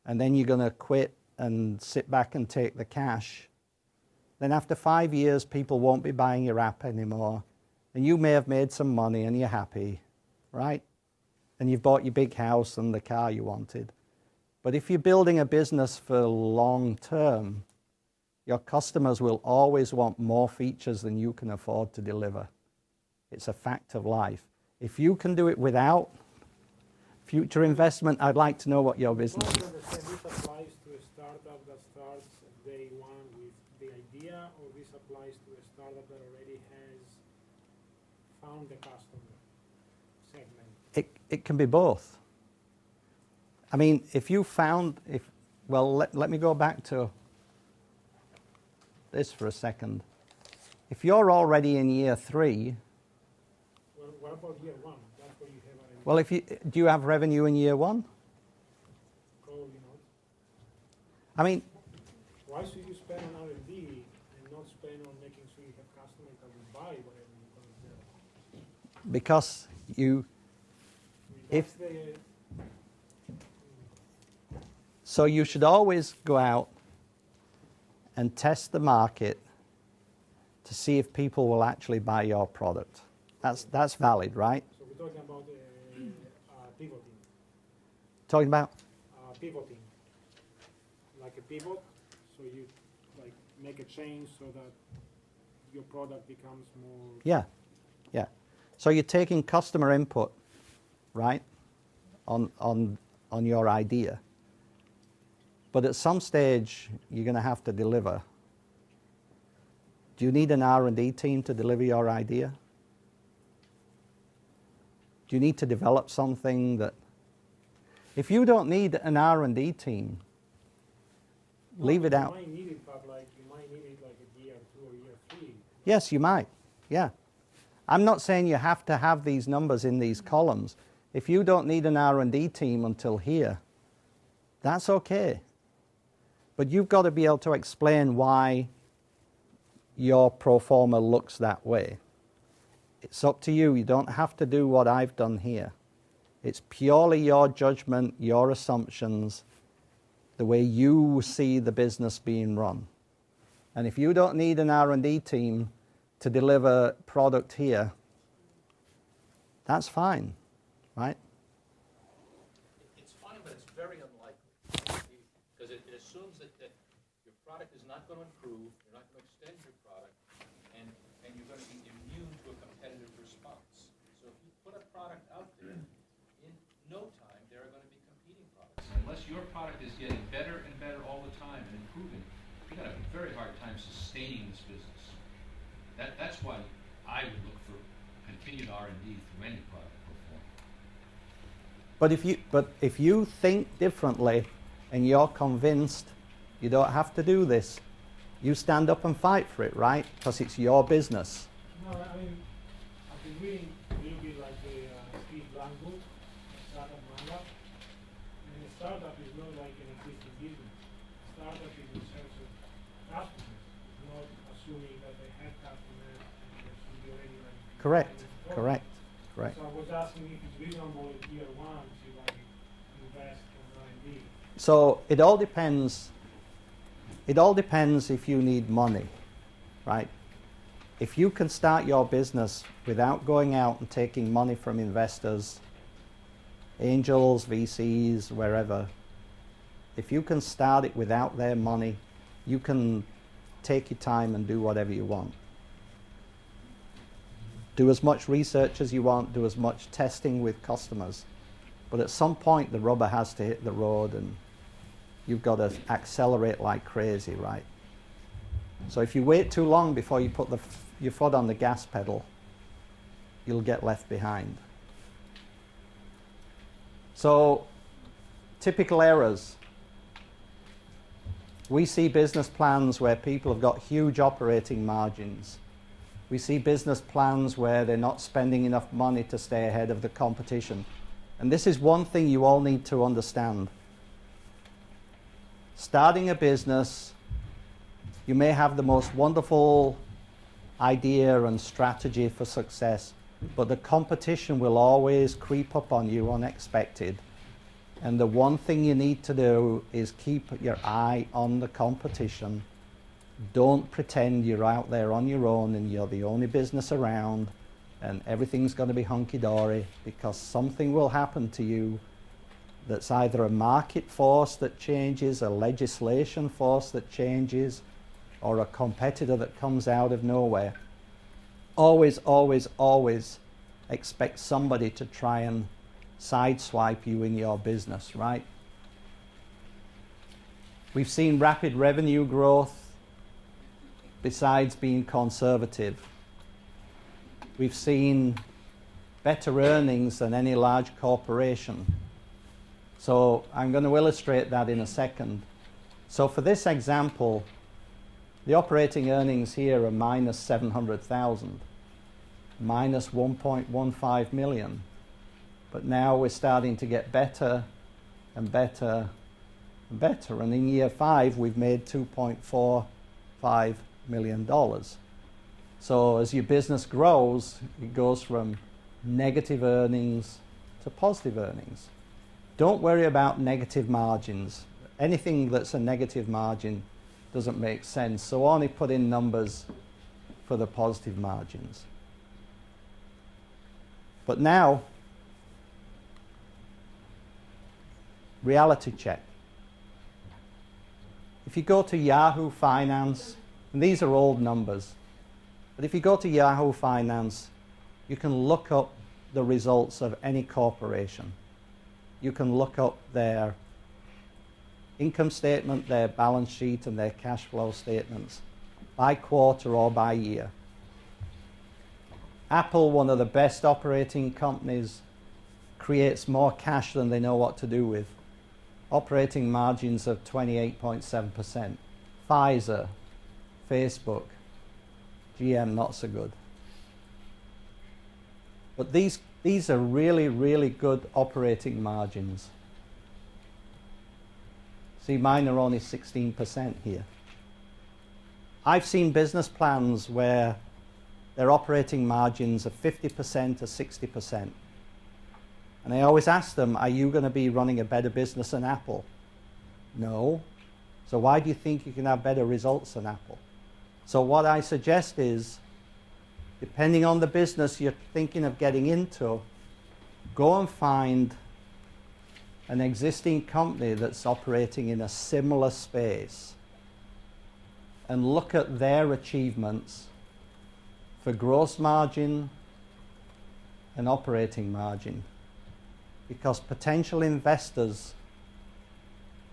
and then you're going to quit and sit back and take the cash, then after 5 years, people won't be buying your app anymore. And you may have made some money and you're happy, right? And you've bought your big house and the car you wanted. But if you're building a business for long term, your customers will always want more features than you can afford to deliver. It's a fact of life. If you can do it without future investment, I'd like to know what your business is. This applies to a startup that starts day one with the idea, or this applies to a startup that already has found the customer segment? It can be both. I mean, if you found, let me go back to this for a second. If you're already in year 3, Well, what about year one? That's where you have R&D. well, do you have revenue in year 1? Probably not. I mean, Why should you spend on R&D and not spend on making sure you have customers that will buy whatever you're going to sell? because you, That's so you should always go out and test the market to see if people will actually buy your product. That's valid, right? So we're talking about pivoting. Talking about? Pivoting. Like a pivot, so you like make a change so that your product becomes more... Yeah. So you're taking customer input, right, on your idea. But at some stage, you're going to have to deliver. Do you need an R&D team to deliver your idea? Do you need to develop something that... If you don't need an R&D team, leave it out. You might need it, but you might need it like a year 2 or year 3. Yes, you might. Yeah. I'm not saying you have to have these numbers in these columns. If you don't need an R&D team until here, that's okay. But you've got to be able to explain why your pro forma looks that way. It's up to you. You don't have to do what I've done here. It's purely your judgment, your assumptions, the way you see the business being run. And if you don't need an R&D team to deliver product here, that's fine, right? It's fine, but it's very unlikely. Because it assumes that your product is not going to improve, you're not going to extend your product, and you're going to be immune to a competitive response. So if you put a product out there, in no time there are going to be competing products. your product is getting better and better all the time and improving, you're gonna have a very hard time sustaining this business. That's why I would look for continued R&D through any product portfolio. But if you think differently and you're convinced you don't have to do this, you stand up and fight for it, right? Because it's your business. No, I mean, I've been reading a little bit like the Steve Blank book, Startup Manga. And a startup is not like an existing business. Startup is in search of customers. It's not assuming that they have customers and they should be already like. Correct, selling the correct, product. correct. So I was asking if it's reasonable in year one to like invest in R&D. So it all depends. It all depends if you need money, right? If you can start your business without going out and taking money from investors, angels, VCs, wherever, if you can start it without their money, you can take your time and do whatever you want. Do as much research as you want, do as much testing with customers. But at some point, the rubber has to hit the road and you've got to accelerate like crazy, right? So if you wait too long before you put your foot on the gas pedal, you'll get left behind. So, typical errors. We see business plans where people have got huge operating margins. We see business plans where they're not spending enough money to stay ahead of the competition. And this is one thing you all need to understand. Starting a business, you may have the most wonderful idea and strategy for success, but the competition will always creep up on you unexpected. And the one thing you need to do is keep your eye on the competition. Don't pretend you're out there on your own and you're the only business around and everything's going to be hunky-dory, because something will happen to you that's either a market force that changes, a legislation force that changes, or a competitor that comes out of nowhere. Always, always, always expect somebody to try and sideswipe you in your business, right? We've seen rapid revenue growth besides being conservative. We've seen better earnings than any large corporation. So I'm going to illustrate that in a second. So for this example, the operating earnings here are minus 700,000, minus 1.15 million. But now we're starting to get better and better and better. And in year 5, we've made $2.45 million. So as your business grows, it goes from negative earnings to positive earnings. Don't worry about negative margins. Anything that's a negative margin doesn't make sense. So only put in numbers for the positive margins. But now, reality check. If you go to Yahoo Finance, and these are old numbers, but if you go to Yahoo Finance, you can look up the results of any corporation. You can look up their income statement, their balance sheet, and their cash flow statements by quarter or by year. Apple, one of the best operating companies, creates more cash than they know what to do with. Operating margins of 28.7%. Pfizer, Facebook, GM, not so good. But these are really, really good operating margins. See, mine are only 16% here. I've seen business plans where their operating margins are 50% or 60%. And I always ask them, are you going to be running a better business than Apple? No. So why do you think you can have better results than Apple? So what I suggest is, depending on the business you're thinking of getting into, go and find an existing company that's operating in a similar space and look at their achievements for gross margin and operating margin. Because potential investors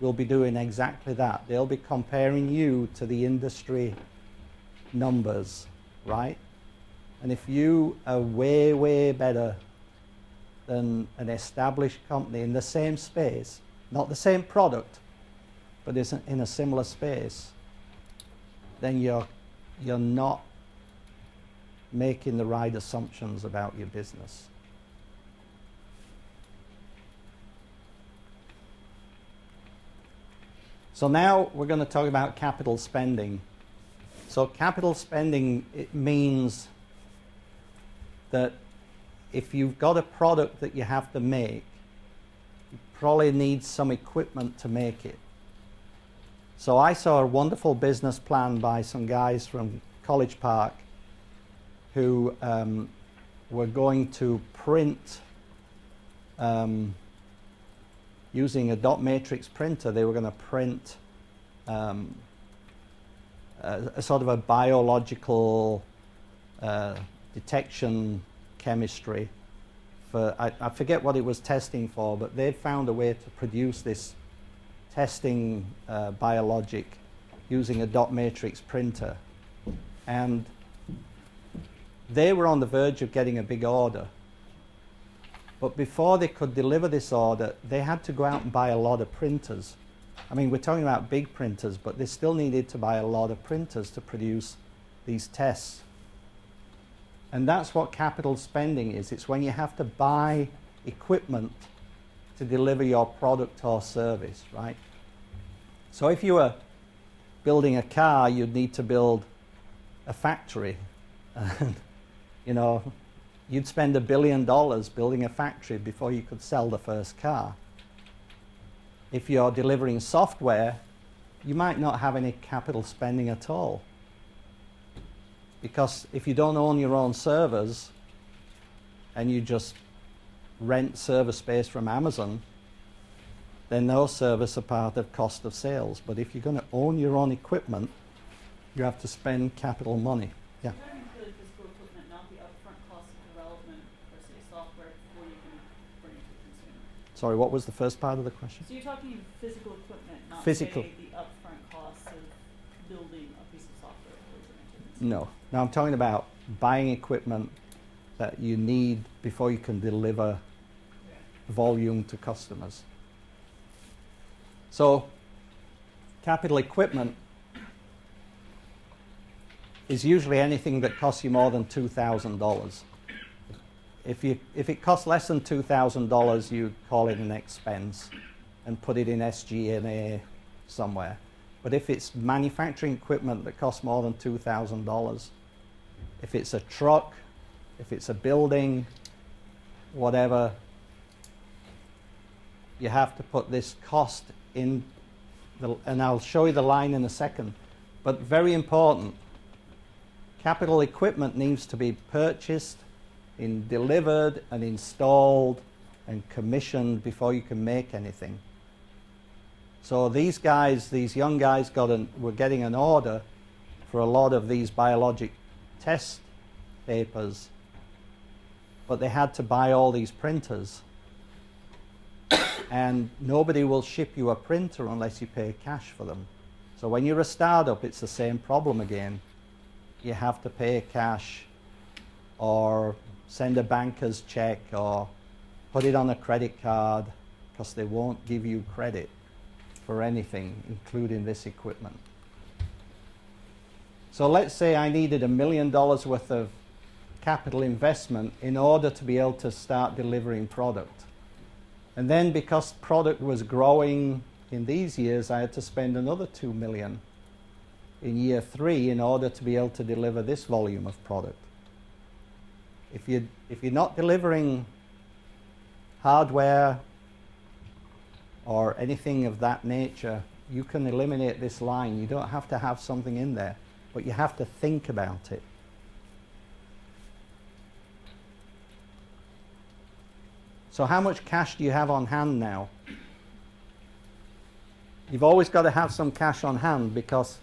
will be doing exactly that. They'll be comparing you to the industry numbers, right? And if you are way, way better than an established company in the same space, not the same product, but is in a similar space, then you're not making the right assumptions about your business. So now we're going to talk about capital spending. So capital spending, it means that if you've got a product that you have to make, you probably need some equipment to make it. So I saw a wonderful business plan by some guys from College Park who were going to print using a dot matrix printer. They were going to print a sort of a biological detection chemistry for, I forget what it was testing for, but they'd found a way to produce this testing biologic using a dot matrix printer. And they were on the verge of getting a big order. But before they could deliver this order, they had to go out and buy a lot of printers. I mean, we're talking about big printers, but they still needed to buy a lot of printers to produce these tests. And that's what capital spending is. It's when you have to buy equipment to deliver your product or service, right? So if you were building a car, you'd need to build a factory. And, you know, you'd spend $1 billion building a factory before you could sell the first car. If you're delivering software, you might not have any capital spending at all. Because if you don't own your own servers and you just rent server space from Amazon, then those servers are part of cost of sales. But if you're going to own your own equipment, you have to spend capital money. Yeah. You're talking for the physical equipment, not the upfront cost of development for, say, software before you can bring it to the consumer. Sorry, what was the first part of the question? So you're talking physical equipment, not Physical. say the upfront cost of building a piece of software before you bring it to the consumer. No. Now I'm talking about buying equipment that you need before you can deliver volume to customers. So capital equipment is usually anything that costs you more than $2,000. If it costs less than $2,000, you'd call it an expense and put it in SG&A somewhere. But if it's manufacturing equipment that costs more than $2,000, if it's a truck, if it's a building, whatever, you have to put this cost in, and I'll show you the line in a second. But very important, capital equipment needs to be purchased, delivered and installed and commissioned before you can make anything. So these guys, these young guys were getting an order for a lot of these biologic test papers, but they had to buy all these printers. And nobody will ship you a printer unless you pay cash for them. So when you're a startup, it's the same problem again. You have to pay cash or send a banker's check or put it on a credit card, because they won't give you credit for anything, including this equipment. So let's say I needed $1 million worth of capital investment in order to be able to start delivering product. And then because product was growing in these years, I had to spend another $2 million in year 3 in order to be able to deliver this volume of product. If you're not delivering hardware or anything of that nature, you can eliminate this line. You don't have to have something in there, but you have to think about it. So how much cash do you have on hand now? You've always got to have some cash on hand, because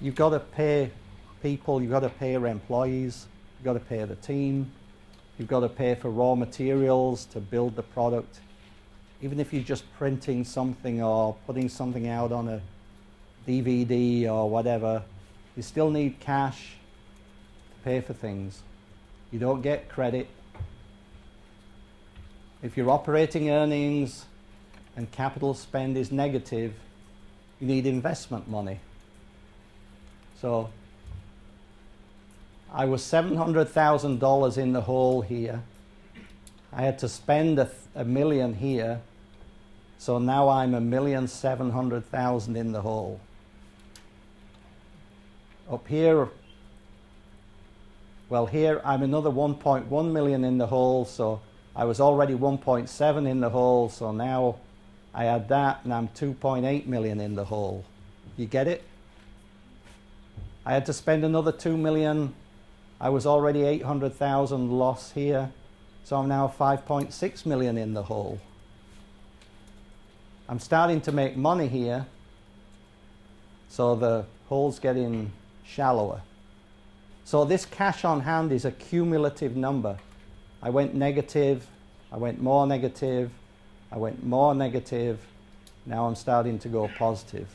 you've got to pay people, you've got to pay your employees, you've got to pay the team, you've got to pay for raw materials to build the product. even if you're just printing something or putting something out on a DVD or whatever, you still need cash to pay for things. You don't get credit. If your operating earnings and capital spend is negative, you need investment money. So I was $700,000 in the hole here. I had to spend a million here. So now I'm $1,700,000 in the hole. Up here, well, here I'm another 1.1 million in the hole, so I was already 1.7 in the hole, so now I add that and I'm 2.8 million in the hole. You get it? I had to spend another 2 million. I was already 800,000 loss here, so I'm now 5.6 million in the hole. I'm starting to make money here, so the hole's getting shallower. So this cash on hand is a cumulative number. I went negative, I went more negative, I went more negative, now I'm starting to go positive.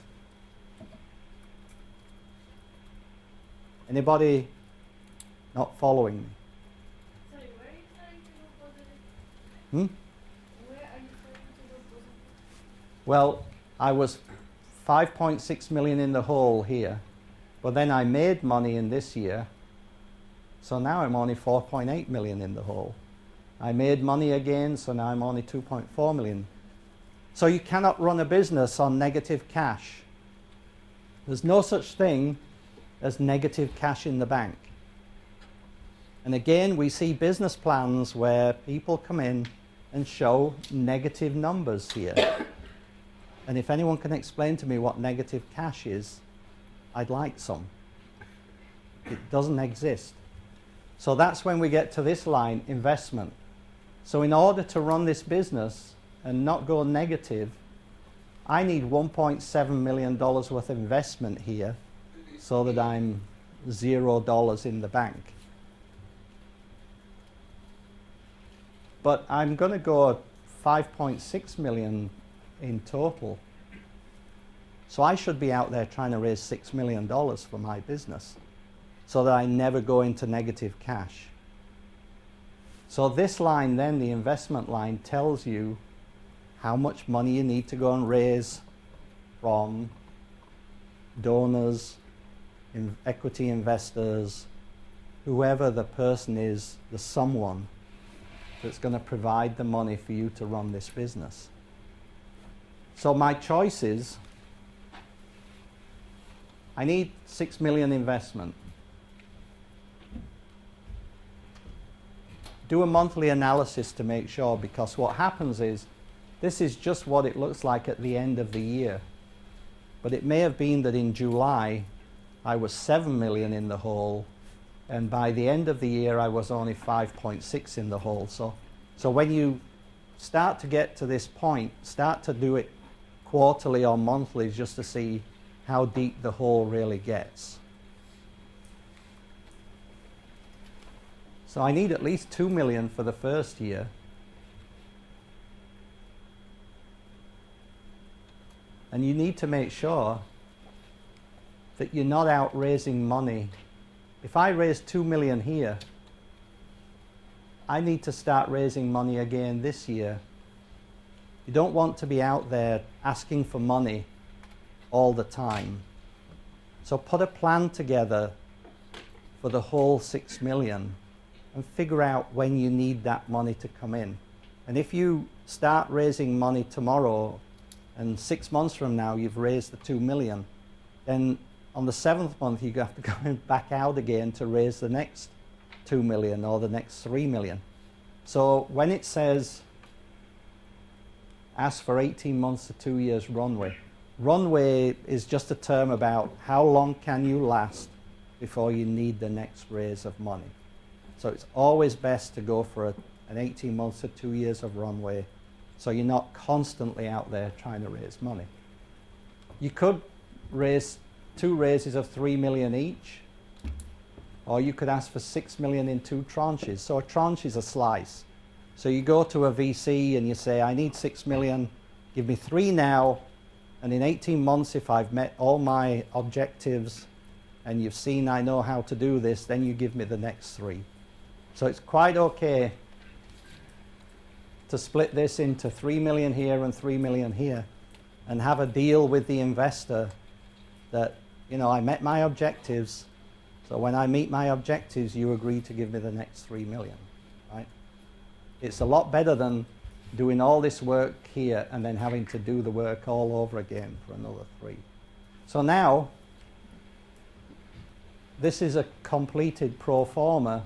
Anybody not following me? Sorry, where are you trying to go positive? Hmm? Where are you trying to go positive? Well, I was 5.6 million in the hole here, but then I made money in this year, so now I'm only 4.8 million in the hole. I made money again, so now I'm only 2.4 million. So you cannot run a business on negative cash. There's no such thing as negative cash in the bank. And again, we see business plans where people come in and show negative numbers here. And if anyone can explain to me what negative cash is, I'd like some. It doesn't exist. So that's when we get to this line, investment. So in order to run this business and not go negative, I need $1.7 million worth of investment here so that I'm $0 in the bank. But I'm going to go 5.6 million in total. So I should be out there trying to raise $6 million for my business so that I never go into negative cash. So this line then, the investment line, tells you how much money you need to go and raise from donors, equity investors, whoever the person is, the someone that's going to provide the money for you to run this business. So my choice is, I need 6 million investment. Do a monthly analysis to make sure, because what happens is, this is just what it looks like at the end of the year. But it may have been that in July, I was 7 million in the hole, and by the end of the year, I was only 5.6 in the hole. So when you start to get to this point, start to do it quarterly or monthly just to see how deep the hole really gets. So I need at least 2 million for the first year. And you need to make sure that you're not out raising money. If I raise 2 million here, I need to start raising money again this year. You don't want to be out there asking for money all the time. So put a plan together for the whole 6 million and figure out when you need that money to come in. And if you start raising money tomorrow and 6 months from now you've raised the 2 million, then on the 7th month you have to go back out again to raise the next 2 million or the next 3 million. So when it says ask for 18 months to 2 years runway, runway is just a term about how long can you last before you need the next raise of money. So it's always best to go for an 18 months to 2 years of runway, so you're not constantly out there trying to raise money. You could raise 2 raises of 3 million each, or you could ask for 6 million in 2 tranches. So a tranche is a slice. So you go to a VC and you say, I need 6 million, give me 3 now, and in 18 months, if I've met all my objectives and you've seen I know how to do this, then you give me the next 3. So it's quite okay to split this into 3 million here and 3 million here and have a deal with the investor that, you know, I met my objectives, so when I meet my objectives, you agree to give me the next 3 million, right? It's a lot better than doing all this work here and then having to do the work all over again for another 3. So now, this is a completed pro forma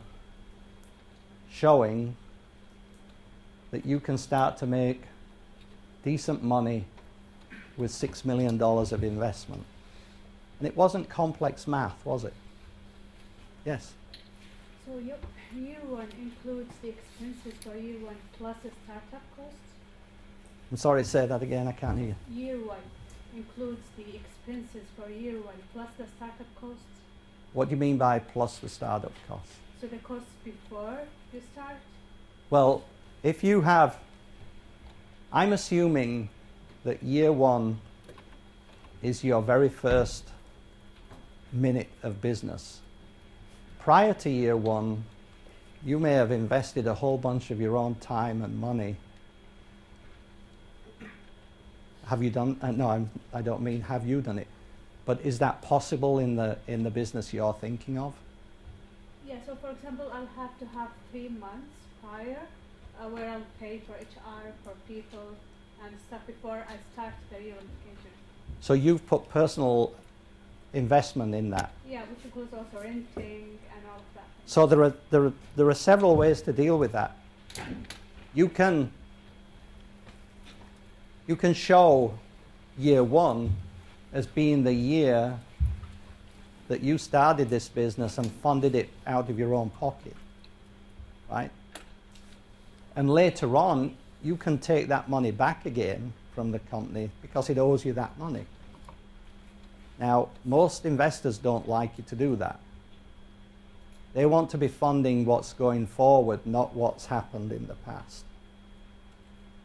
showing that you can start to make decent money with $6 million of investment. And it wasn't complex math, was it? Yes? So your year 1 includes the expenses for year 1 plus the startup costs? I'm sorry, say that again, I can't hear you. Year 1 includes the expenses for year 1 plus the startup costs? What do you mean by plus the startup costs? So the costs before you start? Well, if you have, I'm assuming that year 1 is your very first minute of business. Prior to year 1, you may have invested a whole bunch of your own time and money. Have you done? No, I don't mean have you done it, but is that possible in the business you're thinking of? Yeah, so for example, I'll have to have 3 months prior where I'll pay for HR, for people and stuff before I start the reunification. So you've put personal investment in that. Yeah, which includes also renting and all of that. So there are several ways to deal with that. You can show year 1 as being the year that you started this business and funded it out of your own pocket, right? And later on, you can take that money back again from the company because it owes you that money. Now, most investors don't like you to do that. They want to be funding what's going forward, not what's happened in the past,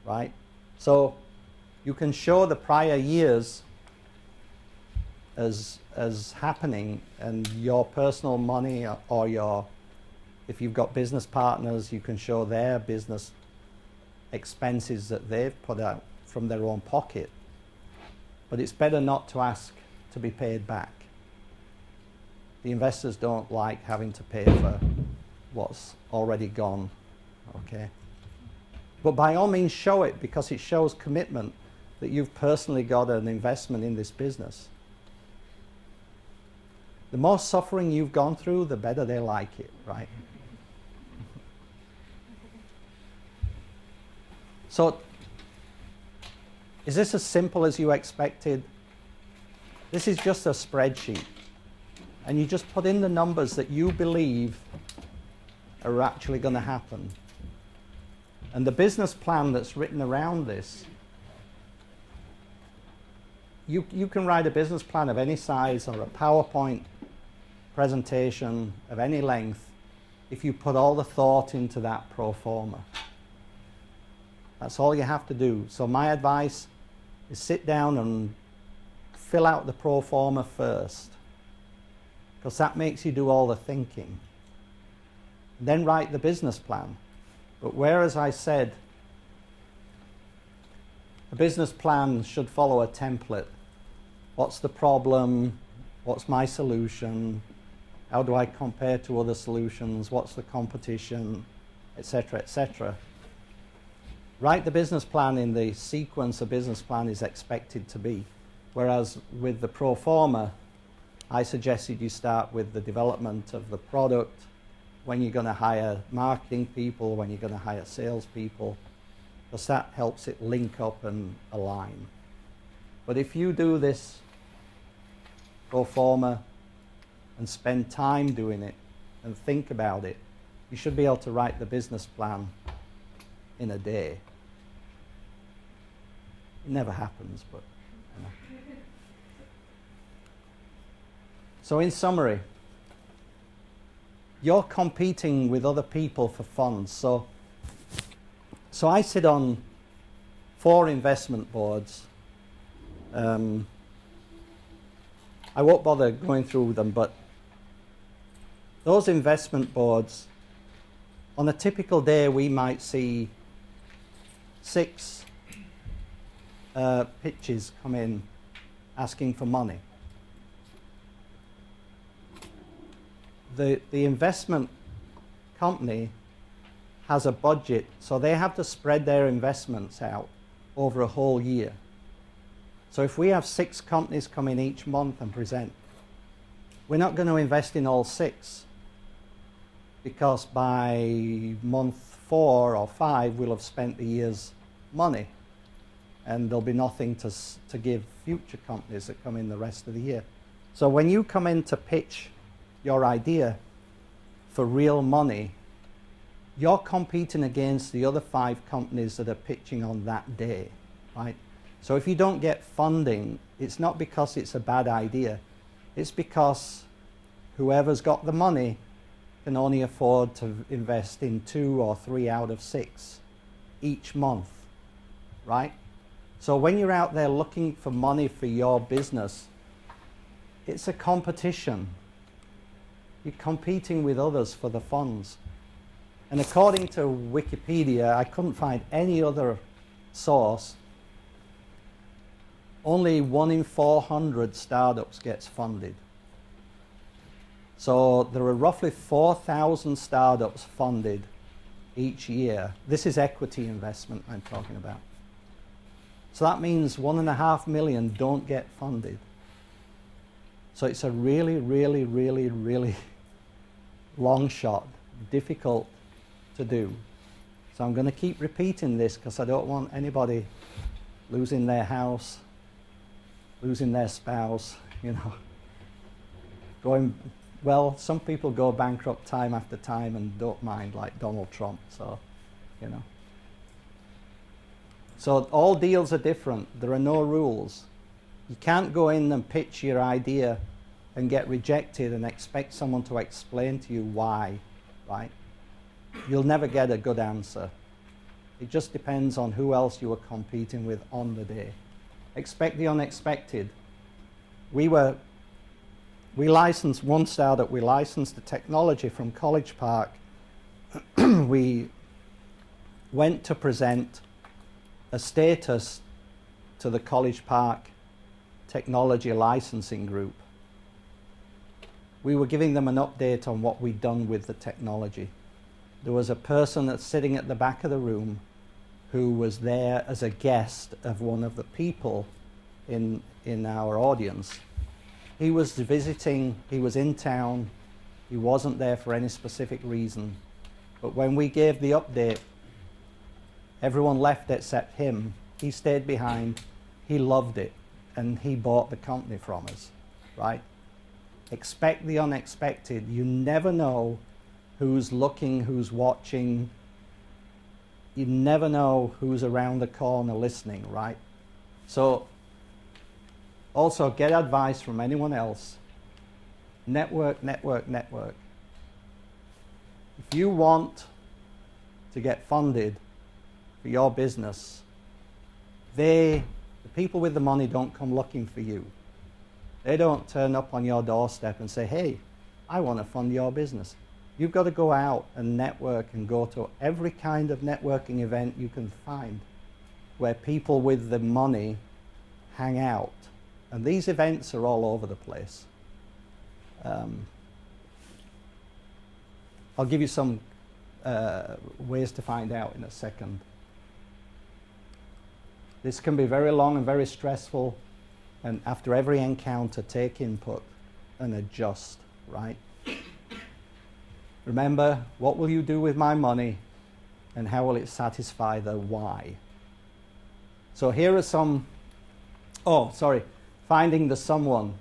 right? So you can show the prior years as happening, and your personal money or your, if you've got business partners, you can show their business expenses that they've put out from their own pocket. But it's better not to ask to be paid back. The investors don't like having to pay for what's already gone, okay? But by all means show it, because it shows commitment that you've personally got an investment in this business. The more suffering you've gone through, the better they like it, right? So, is this as simple as you expected? This is just a spreadsheet. And you just put in the numbers that you believe are actually going to happen. And the business plan that's written around this, you can write a business plan of any size or a PowerPoint presentation of any length if you put all the thought into that pro forma. That's all you have to do. So my advice is sit down and fill out the pro forma first, because that makes you do all the thinking. Then write the business plan. But whereas I said a business plan should follow a template. What's the problem? What's my solution? How do I compare to other solutions? What's the competition? Etc., etc. Write the business plan in the sequence a business plan is expected to be. Whereas with the pro forma, I suggested you start with the development of the product, when you're going to hire marketing people, when you're going to hire salespeople, because that helps it link up and align. But if you do this pro forma and spend time doing it and think about it, you should be able to write the business plan in a day. It never happens, but you know. So in summary, you're competing with other people for funds. So So I sit on 4 investment boards. I won't bother going through them, but those investment boards, on a typical day, we might see 6 pitches come in asking for money. The investment company has a budget, so they have to spread their investments out over a whole year. So if we have 6 companies come in each month and present, we're not going to invest in all 6, because by month 4 or 5 we'll have spent the year's money, and there'll be nothing to give future companies that come in the rest of the year. So when you come in to pitch your idea for real money, you're competing against the other 5 companies that are pitching on that day, right? So if you don't get funding, it's not because it's a bad idea. It's because whoever's got the money can only afford to invest in 2 or 3 out of 6 each month, right? So when you're out there looking for money for your business, it's a competition. You're competing with others for the funds. And according to Wikipedia, I couldn't find any other source, only 1 in 400 startups gets funded. So there are roughly 4,000 startups funded each year. This is equity investment I'm talking about. So that means 1.5 million don't get funded. So it's a really, really, really, really long shot, difficult to do. So I'm going to keep repeating this because I don't want anybody losing their house, losing their spouse, you know. Well, some people go bankrupt time after time and don't mind, like Donald Trump, so, you know. So all deals are different. There are no rules. You can't go in and pitch your idea and get rejected and expect someone to explain to you why, right? You'll never get a good answer. It just depends on who else you are competing with on the day. Expect the unexpected. We licensed one startup, we licensed the technology from College Park. We went to present a status to the College Park Technology Licensing Group. We were giving them an update on what we'd done with the technology. There was a person that's sitting at the back of the room who was there as a guest of one of the people in our audience. He was visiting, he was in town, he wasn't there for any specific reason. But when we gave the update, everyone left except him. He stayed behind, he loved it, and he bought the company from us, right? Expect the unexpected. You never know who's looking, who's watching. You never know who's around the corner listening, right? So also get advice from anyone else. Network, network, network. If you want to get funded for your business, the people with the money don't come looking for you. They don't turn up on your doorstep and say, hey, I want to fund your business. You've got to go out and network and go to every kind of networking event you can find where people with the money hang out. And these events are all over the place. I'll give you some ways to find out in a second. This can be very long and very stressful, and after every encounter, take input and adjust, right? Remember, what will you do with my money, and how will it satisfy the why? So here are some, finding the someone.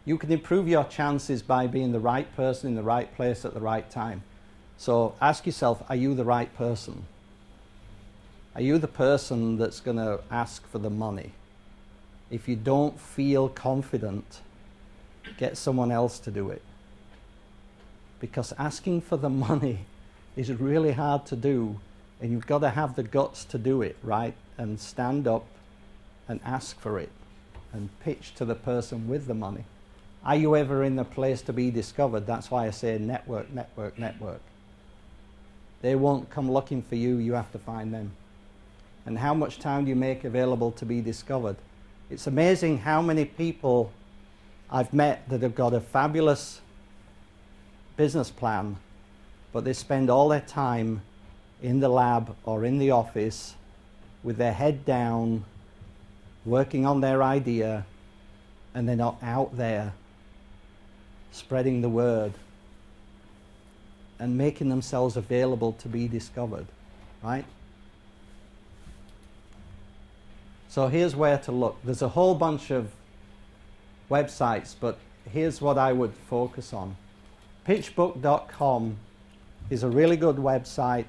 You can improve your chances by being the right person in the right place at the right time. So ask yourself, are you the right person? Are you the person that's going to ask for the money? If you don't feel confident, get someone else to do it. Because asking for the money is really hard to do And you've got to have the guts to do it, right? And stand up and ask for it and pitch to the person with the money. Are you ever in the place to be discovered? That's why I say network, network, network. They won't come looking for you, you have to find them. And how much time do you make available to be discovered? It's amazing how many people I've met that have got a fabulous business plan, but they spend all their time in the lab or in the office with their head down, working on their idea, and they're not out there spreading the word and making themselves available to be discovered, right? So here's where to look. There's a whole bunch of websites, but here's what I would focus on. Pitchbook.com is a really good website.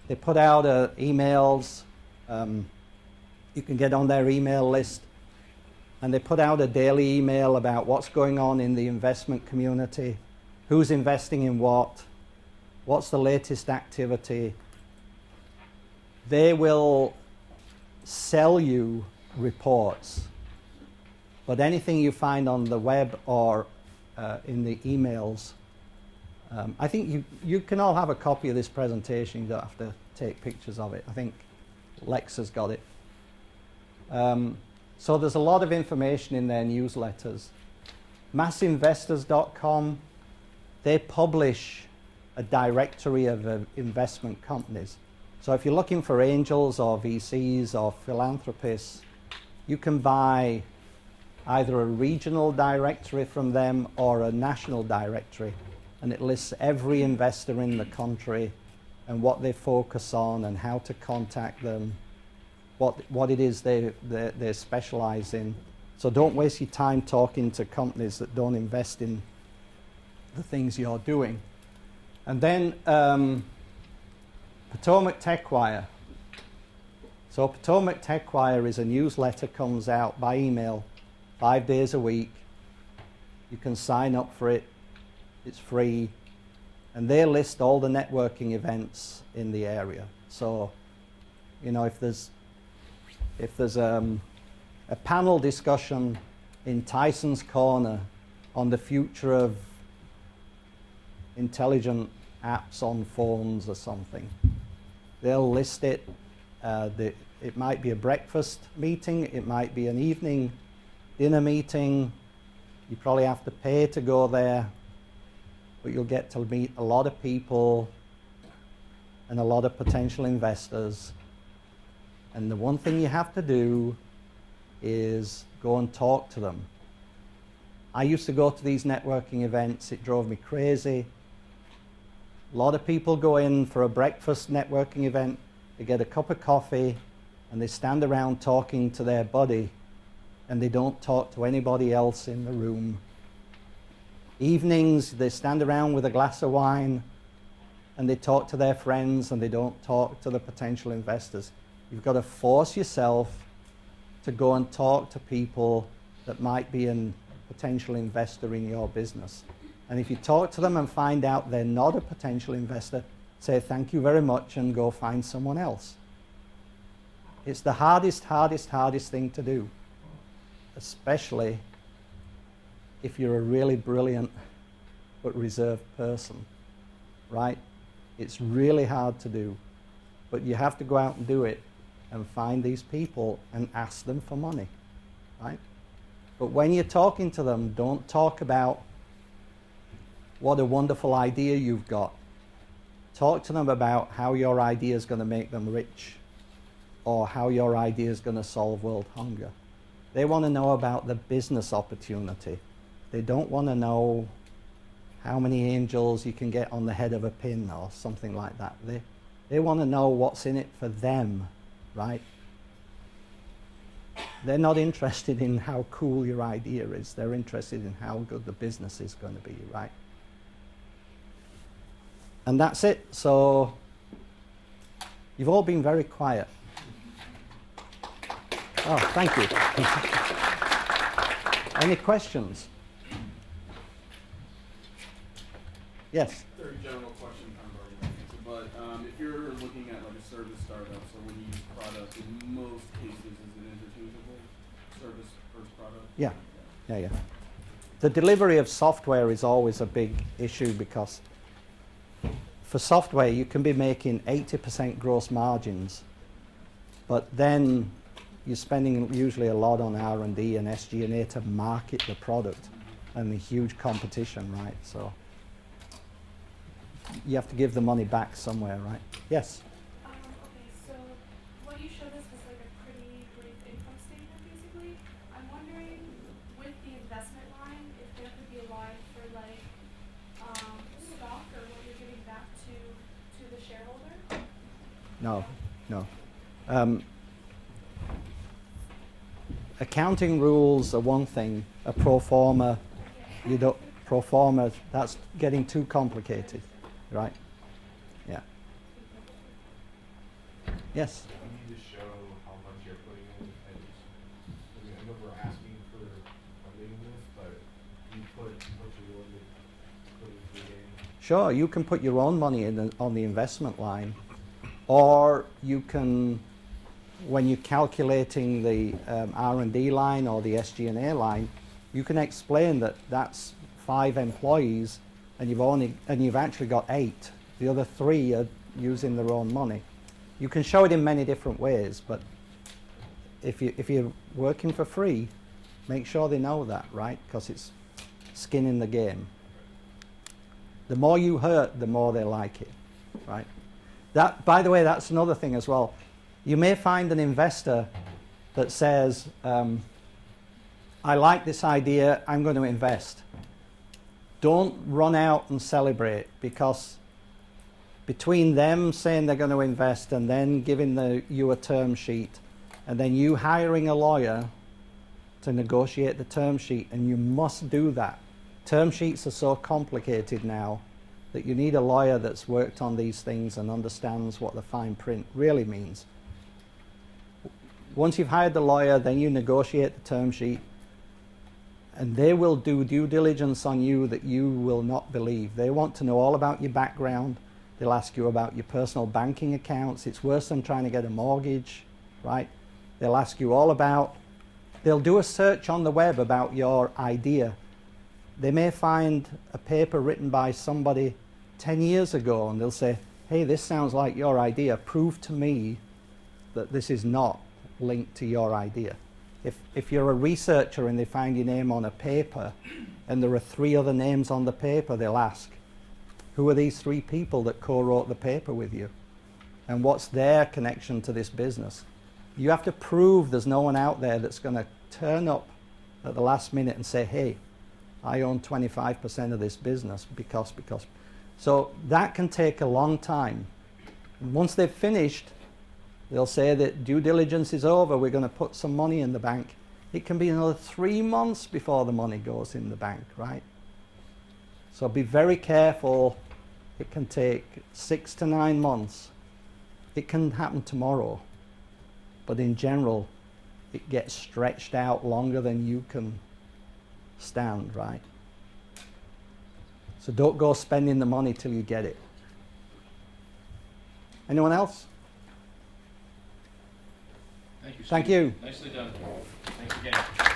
They put out emails. You can get on their email list. And they put out a daily email about what's going on in the investment community, who's investing in what's the latest activity. They will sell you reports, but anything you find on the web or in the emails, I think you can all have a copy of this presentation. You don't have to take pictures of it. I think Lex has got it. So there's a lot of information in their newsletters. Massinvestors.com, they publish a directory of investment companies. So if you're looking for angels or VCs or philanthropists, you can buy either a regional directory from them or a national directory, and it lists every investor in the country and what they focus on and how to contact them, what it is they specialize in. So don't waste your time talking to companies that don't invest in the things you're doing. And then Potomac TechWire. So Potomac TechWire is a newsletter, comes out by email 5 days a week. You can sign up for it. It's free. And they list all the networking events in the area. So, you know, if there's a panel discussion in Tyson's Corner on the future of intelligent apps on phones or something, they'll list it. It might be a breakfast meeting, it might be an evening dinner meeting. You probably have to pay to go there, but you'll get to meet a lot of people and a lot of potential investors. And the one thing you have to do is go and talk to them. I used to go to these networking events. It drove me crazy. A lot of people go in for a breakfast networking event. They get a cup of coffee and they stand around talking to their buddy, and they don't talk to anybody else in the room. Evenings, they stand around with a glass of wine and they talk to their friends and they don't talk to the potential investors. You've got to force yourself to go and talk to people that might be a potential investor in your business. And if you talk to them and find out they're not a potential investor, say thank you very much and go find someone else. It's the hardest thing to do, especially if you're a really brilliant but reserved person, right? It's really hard to do, but you have to go out and do it and find these people and ask them for money, right? But when you're talking to them, don't talk about what a wonderful idea you've got. Talk to them about how your idea is going to make them rich or how your idea is going to solve world hunger. They want to know about the business opportunity. They don't want to know how many angels you can get on the head of a pin or something like that. They want to know what's in it for them, right? They're not interested in how cool your idea is. They're interested in how good the business is going to be, right? And that's it. So you've all been very quiet. Oh, thank you. Any questions? Yes. Very general question, kind of already answered, but If you're looking at like a service startup, so when you use product, in most cases, is it interchangeable? Service first product? Yeah, yeah. The delivery of software is always a big issue because for software you can be making 80% gross margins, but then you're spending usually a lot on R&D and SG&A to market the product and the huge competition, right? So you have to give the money back somewhere, right? Yes? Okay, so what you showed us was like a pretty brief income statement, basically. I'm wondering, with the investment line, if there could be a line for like stock or what you're giving back to the shareholder? No. Accounting rules are one thing. A pro forma, pro forma, that's getting too complicated, right? Yeah. Yes? Can you just show how much you're putting in? I know we're asking for funding this, but you put what you're willing to put into the game. Sure, you can put your own money in on the investment line, or you can, when you're calculating the R&D line or the SG&A line, you can explain that that's 5 employees and you've actually got 8. The other 3 are using their own money. You can show it in many different ways, but if you're working for free, make sure they know that, right? Because it's skin in the game. The more you hurt, the more they like it, right? That, by the way, that's another thing as well. You may find an investor that says, I like this idea, I'm going to invest. Don't run out and celebrate, because between them saying they're going to invest and then giving you a term sheet and then you hiring a lawyer to negotiate the term sheet, and you must do that. Term sheets are so complicated now that you need a lawyer that's worked on these things and understands what the fine print really means. Once you've hired the lawyer, then you negotiate the term sheet, and they will do due diligence on you that you will not believe. They want to know all about your background. They'll ask you about your personal banking accounts. It's worse than trying to get a mortgage, right? They'll ask you all about, they'll do a search on the web about your idea. They may find a paper written by somebody 10 years ago, and they'll say, hey, this sounds like your idea. Prove to me that this is not linked to your idea. If you're a researcher and they find your name on a paper and there are 3 other names on the paper, they'll ask, who are these 3 people that co-wrote the paper with you? And what's their connection to this business? You have to prove there's no one out there that's going to turn up at the last minute and say, hey, I own 25% of this business because. So that can take a long time. And once they've finished, they'll say that due diligence is over, we're going to put some money in the bank. It can be another 3 months before the money goes in the bank, right? So be very careful. It can take 6 to 9 months. It can happen tomorrow. But in general, it gets stretched out longer than you can stand, right? So don't go spending the money till you get it. Anyone else? Thank you, Steve. Thank you. Nicely done. Thanks again.